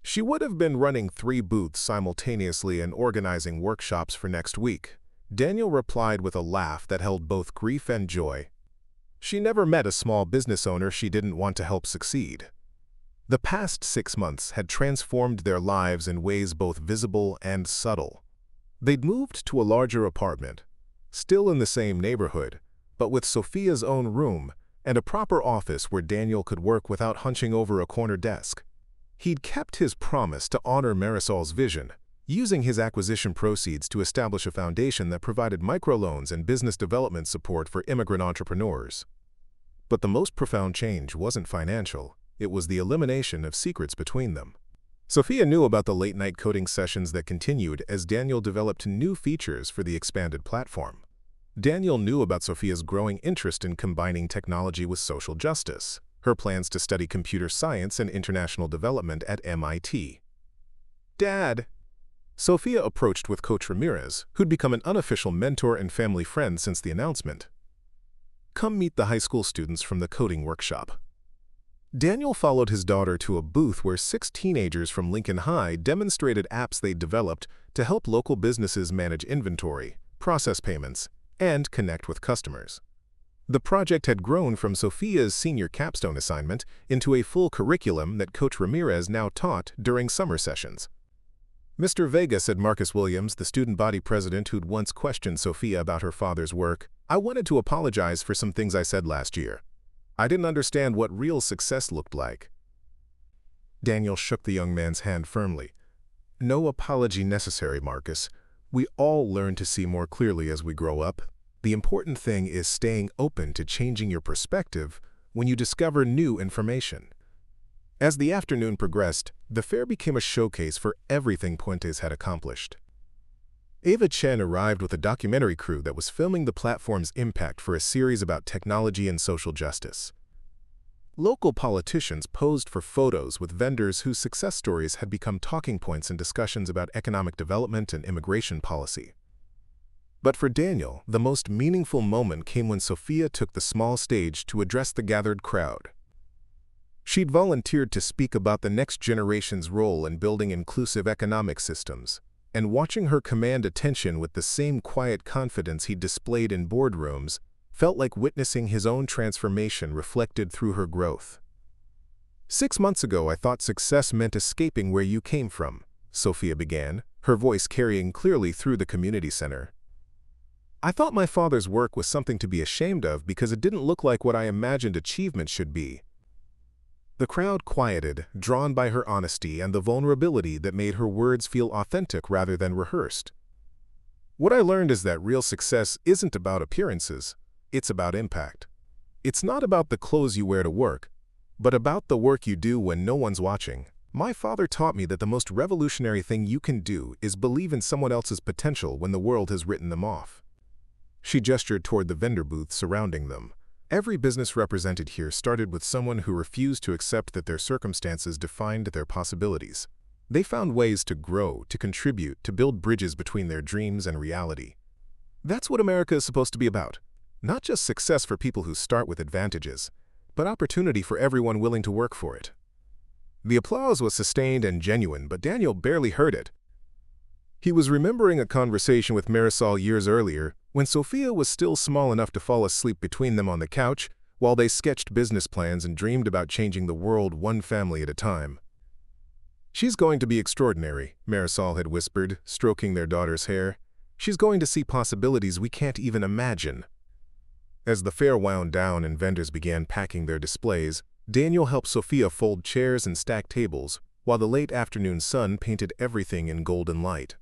She would have been running 3 booths simultaneously and organizing workshops for next week. Daniel replied with a laugh that held both grief and joy. She never met a small business owner she didn't want to help succeed. The past 6 months had transformed their lives in ways both visible and subtle. They'd moved to a larger apartment, still in the same neighborhood, but with Sophia's own room and a proper office where Daniel could work without hunching over a corner desk. He'd kept his promise to honor Marisol's vision, using his acquisition proceeds to establish a foundation that provided microloans and business development support for immigrant entrepreneurs. But the most profound change wasn't financial, it was the elimination of secrets between them. Sophia knew about the late-night coding sessions that continued as Daniel developed new features for the expanded platform. Daniel knew about Sophia's growing interest in combining technology with social justice, her plans to study computer science and international development at MIT. "Dad," Sophia approached with Coach Ramirez, who'd become an unofficial mentor and family friend since the announcement. "Come meet the high school students from the coding workshop." Daniel followed his daughter to a booth where 6 teenagers from Lincoln High demonstrated apps they'd developed to help local businesses manage inventory, process payments, and connect with customers. The project had grown from Sophia's senior capstone assignment into a full curriculum that Coach Ramirez now taught during summer sessions. "Mr. Vega," said Marcus Williams, the student body president who'd once questioned Sophia about her father's work, "I wanted to apologize for some things I said last year. I didn't understand what real success looked like." Daniel shook the young man's hand firmly. "No apology necessary, Marcus. We all learn to see more clearly as we grow up. The important thing is staying open to changing your perspective when you discover new information." As the afternoon progressed, the fair became a showcase for everything Puentes had accomplished. Ava Chen arrived with a documentary crew that was filming the platform's impact for a series about technology and social justice. Local politicians posed for photos with vendors whose success stories had become talking points in discussions about economic development and immigration policy. But for Daniel, the most meaningful moment came when Sophia took the small stage to address the gathered crowd. She'd volunteered to speak about the next generation's role in building inclusive economic systems, and watching her command attention with the same quiet confidence he'd displayed in boardrooms felt like witnessing his own transformation reflected through her growth. "6 months ago, I thought success meant escaping where you came from," Sophia began, her voice carrying clearly through the community center. "I thought my father's work was something to be ashamed of because it didn't look like what I imagined achievement should be." The crowd quieted, drawn by her honesty and the vulnerability that made her words feel authentic rather than rehearsed. "What I learned is that real success isn't about appearances, it's about impact. It's not about the clothes you wear to work, but about the work you do when no one's watching. My father taught me that the most revolutionary thing you can do is believe in someone else's potential when the world has written them off." She gestured toward the vendor booths surrounding them. Every business represented here started with someone who refused to accept that their circumstances defined their possibilities. They found ways to grow, to contribute, to build bridges between their dreams and reality. That's what America is supposed to be about. Not just success for people who start with advantages, but opportunity for everyone willing to work for it. The applause was sustained and genuine, but Daniel barely heard it. He was remembering a conversation with Marisol years earlier, when Sophia was still small enough to fall asleep between them on the couch while they sketched business plans and dreamed about changing the world one family at a time. "She's going to be extraordinary," Marisol had whispered, stroking their daughter's hair. "She's going to see possibilities we can't even imagine." As the fair wound down and vendors began packing their displays, Daniel helped Sophia fold chairs and stack tables, while the late afternoon sun painted everything in golden light.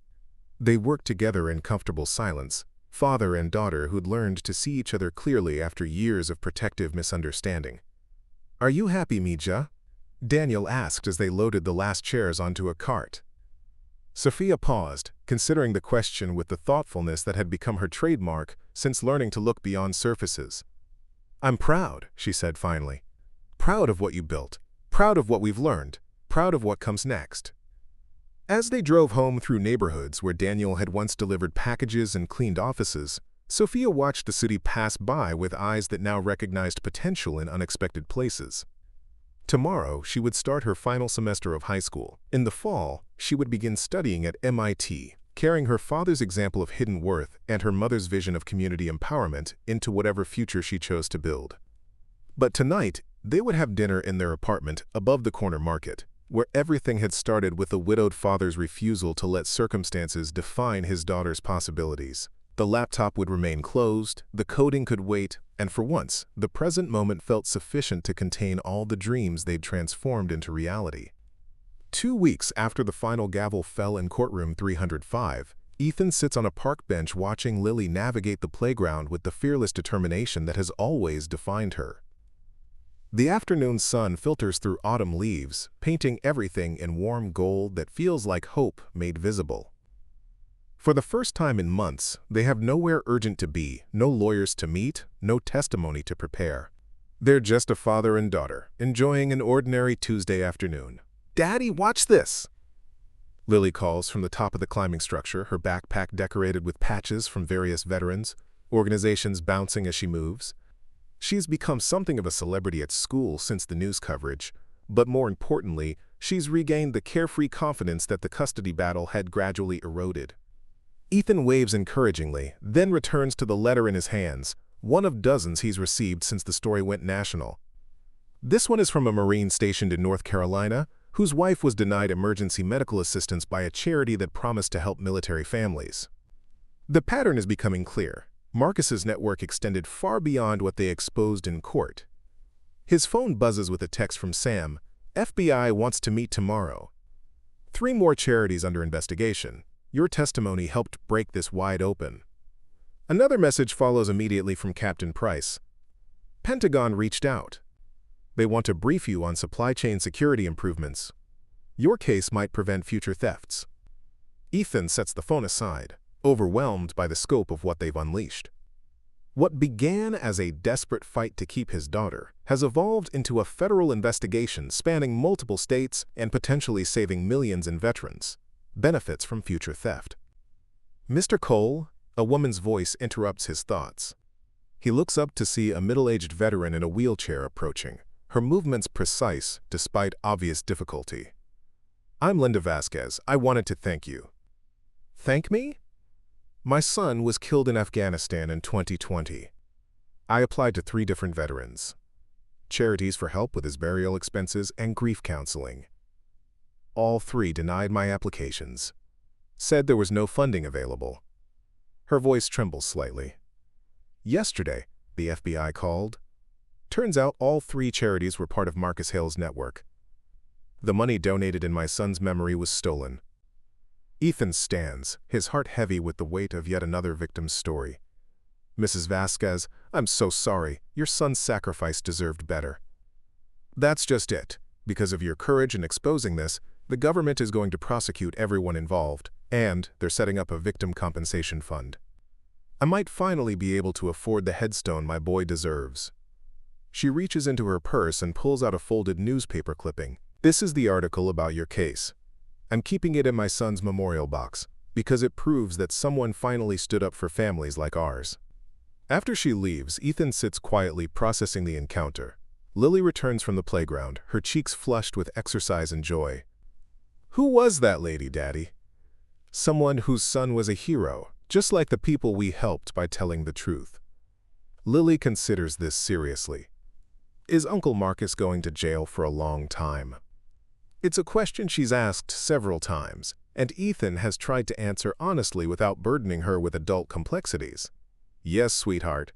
They worked together in comfortable silence, father and daughter who'd learned to see each other clearly after years of protective misunderstanding. "Are you happy, Mija?" Daniel asked as they loaded the last chairs onto a cart. Sophia paused, considering the question with the thoughtfulness that had become her trademark since learning to look beyond surfaces. "I'm proud," she said finally. "Proud of what you built, proud of what we've learned, proud of what comes next." As they drove home through neighborhoods where Daniel had once delivered packages and cleaned offices, Sophia watched the city pass by with eyes that now recognized potential in unexpected places. Tomorrow, she would start her final semester of high school. In the fall, she would begin studying at MIT, carrying her father's example of hidden worth and her mother's vision of community empowerment into whatever future she chose to build. But tonight, they would have dinner in their apartment above the corner market, where everything had started with the widowed father's refusal to let circumstances define his daughter's possibilities. The laptop would remain closed, the coding could wait, and for once, the present moment felt sufficient to contain all the dreams they'd transformed into reality. 2 weeks after the final gavel fell in courtroom 305, Ethan sits on a park bench watching Lily navigate the playground with the fearless determination that has always defined her. The afternoon sun filters through autumn leaves, painting everything in warm gold that feels like hope made visible. For the first time in months, they have nowhere urgent to be, no lawyers to meet, no testimony to prepare. They're just a father and daughter, enjoying an ordinary Tuesday afternoon. "Daddy, watch this!" Lily calls from the top of the climbing structure, her backpack decorated with patches from various veterans, organizations bouncing as she moves. She's become something of a celebrity at school since the news coverage, but more importantly, she's regained the carefree confidence that the custody battle had gradually eroded. Ethan waves encouragingly, then returns to the letter in his hands, one of dozens he's received since the story went national. This one is from a Marine stationed in North Carolina, whose wife was denied emergency medical assistance by a charity that promised to help military families. The pattern is becoming clear. Marcus's network extended far beyond what they exposed in court. His phone buzzes with a text from Sam, "FBI wants to meet tomorrow." 3 more charities under investigation. Your testimony helped break this wide open. Another message follows immediately from Captain Price. Pentagon reached out. They want to brief you on supply chain security improvements. Your case might prevent future thefts. Ethan sets the phone aside, overwhelmed by the scope of what they've unleashed. What began as a desperate fight to keep his daughter has evolved into a federal investigation spanning multiple states and potentially saving millions in veterans' benefits from future theft. "Mr. Cole," a woman's voice interrupts his thoughts. He looks up to see a middle-aged veteran in a wheelchair approaching, her movements precise despite obvious difficulty. "I'm Linda Vasquez. I wanted to thank you." "Thank me?" "My son was killed in Afghanistan in 2020. I applied to 3 different veterans. Charities for help with his burial expenses and grief counseling. All 3 denied my applications. Said there was no funding available." Her voice trembles slightly. "Yesterday, the FBI called. Turns out all 3 charities were part of Marcus Hale's network. The money donated in my son's memory was stolen." Ethan stands, his heart heavy with the weight of yet another victim's story. "Mrs. Vasquez, I'm so sorry. Your son's sacrifice deserved better." "That's just it. Because of your courage in exposing this, the government is going to prosecute everyone involved, and they're setting up a victim compensation fund. I might finally be able to afford the headstone my boy deserves." She reaches into her purse and pulls out a folded newspaper clipping. "This is the article about your case. I'm keeping it in my son's memorial box because it proves that someone finally stood up for families like ours." After she leaves, Ethan sits quietly processing the encounter. Lily returns from the playground, her cheeks flushed with exercise and joy. "Who was that lady, Daddy?" "Someone whose son was a hero, just like the people we helped by telling the truth." Lily considers this seriously. Is Uncle Marcus going to jail for a long time? It's a question she's asked several times, and Ethan has tried to answer honestly without burdening her with adult complexities. "Yes, sweetheart.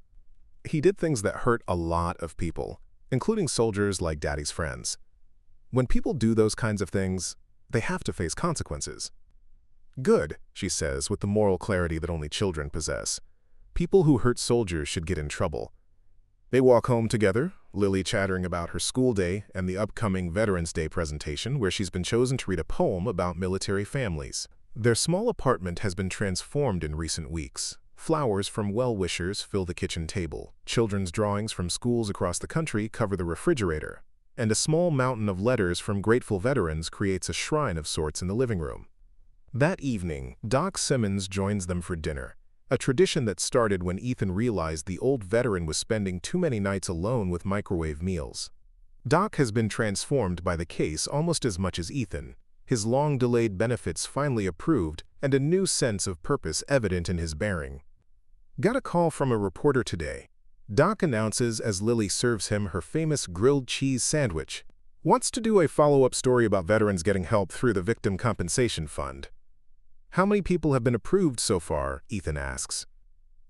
He did things that hurt a lot of people, including soldiers like Daddy's friends. When people do those kinds of things, they have to face consequences." "Good," she says with the moral clarity that only children possess. "People who hurt soldiers should get in trouble." They walk home together, Lily chattering about her school day and the upcoming Veterans Day presentation where she's been chosen to read a poem about military families. Their small apartment has been transformed in recent weeks. Flowers from well-wishers fill the kitchen table, children's drawings from schools across the country cover the refrigerator, and a small mountain of letters from grateful veterans creates a shrine of sorts in the living room. That evening, Doc Simmons joins them for dinner, a tradition that started when Ethan realized the old veteran was spending too many nights alone with microwave meals. Doc has been transformed by the case almost as much as Ethan, his long-delayed benefits finally approved and a new sense of purpose evident in his bearing. Got a call from a reporter today. Doc announces as Lily serves him her famous grilled cheese sandwich. Wants to do a follow-up story about veterans getting help through the Victim Compensation Fund. How many people have been approved so far? Ethan asks.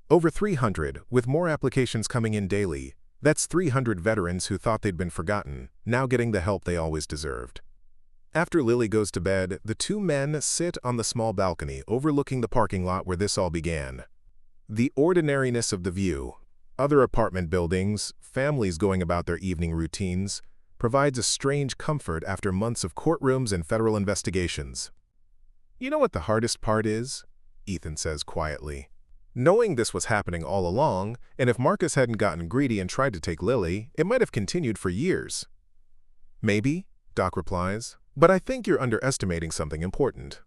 Over 300, with more applications coming in daily. That's 300 veterans who thought they'd been forgotten, now getting the help they always deserved. After Lily goes to bed, the two men sit on the small balcony overlooking the parking lot where this all began. The ordinariness of the view, other apartment buildings, families going about their evening routines, provides a strange comfort after months of courtrooms and federal investigations. You know what the hardest part is? Ethan says quietly. Knowing this was happening all along, and if Marcus hadn't gotten greedy and tried to take Lily, it might have continued for years. Maybe, Doc replies, but I think you're underestimating something important.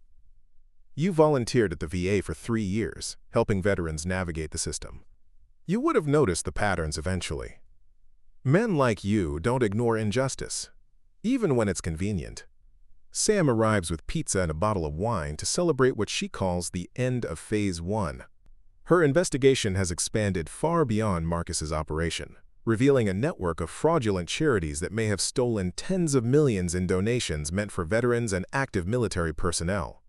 You volunteered at the VA for 3 years, helping veterans navigate the system. You would have noticed the patterns eventually. Men like you don't ignore injustice, even when it's convenient. Sam arrives with pizza and a bottle of wine to celebrate what she calls the end of Phase 1. Her investigation has expanded far beyond Marcus's operation, revealing a network of fraudulent charities that may have stolen tens of millions in donations meant for veterans and active military personnel.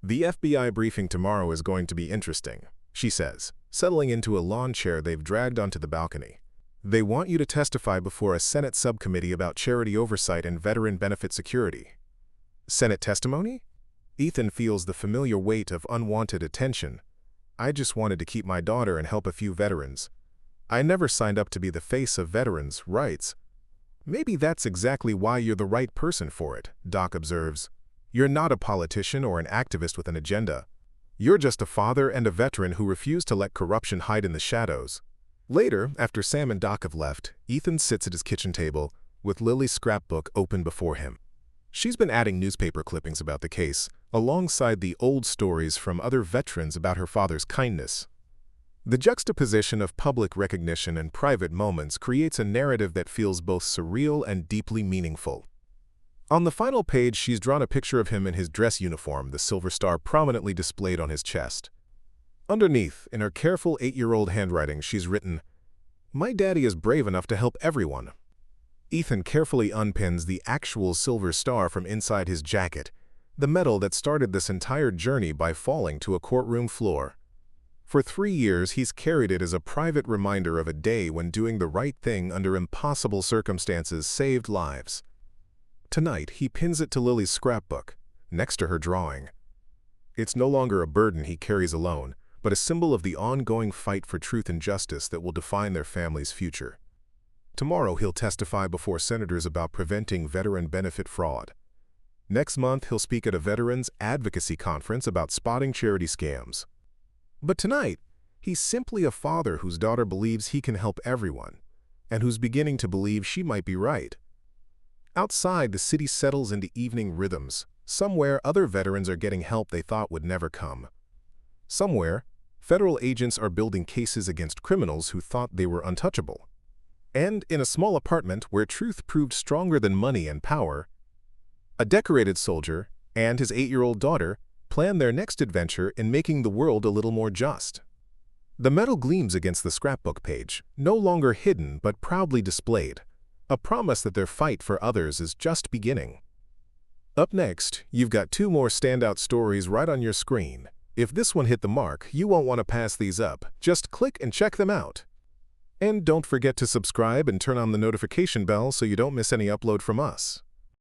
The FBI briefing tomorrow is going to be interesting, she says, settling into a lawn chair they've dragged onto the balcony. They want you to testify before a Senate subcommittee about charity oversight and veteran benefit security. Senate testimony? Ethan feels the familiar weight of unwanted attention. I just wanted to keep my daughter and help a few veterans. I never signed up to be the face of veterans' rights. Maybe that's exactly why you're the right person for it, Doc observes. You're not a politician or an activist with an agenda. You're just a father and a veteran who refused to let corruption hide in the shadows. Later, after Sam and Doc have left, Ethan sits at his kitchen table with Lily's scrapbook open before him. She's been adding newspaper clippings about the case, alongside the old stories from other veterans about her father's kindness. The juxtaposition of public recognition and private moments creates a narrative that feels both surreal and deeply meaningful. On the final page, she's drawn a picture of him in his dress uniform, the silver star prominently displayed on his chest. Underneath, in her careful 8-year-old handwriting, she's written, "My daddy is brave enough to help everyone." Ethan carefully unpins the actual silver star from inside his jacket, the medal that started this entire journey by falling to a courtroom floor. For 3 years, he's carried it as a private reminder of a day when doing the right thing under impossible circumstances saved lives. Tonight, he pins it to Lily's scrapbook, next to her drawing. It's no longer a burden he carries alone, but a symbol of the ongoing fight for truth and justice that will define their family's future. Tomorrow, he'll testify before senators about preventing veteran benefit fraud. Next month, he'll speak at a veterans advocacy conference about spotting charity scams. But tonight, he's simply a father whose daughter believes he can help everyone, and who's beginning to believe she might be right. Outside, the city settles into evening rhythms. Somewhere, other veterans are getting help they thought would never come. Somewhere, federal agents are building cases against criminals who thought they were untouchable. And in a small apartment where truth proved stronger than money and power, a decorated soldier and his 8-year-old daughter plan their next adventure in making the world a little more just. The medal gleams against the scrapbook page, no longer hidden but proudly displayed, a promise that their fight for others is just beginning. Up next, you've got 2 more standout stories right on your screen. If this one hit the mark, you won't want to pass these up. Just click and check them out. And don't forget to subscribe and turn on the notification bell so you don't miss any upload from us.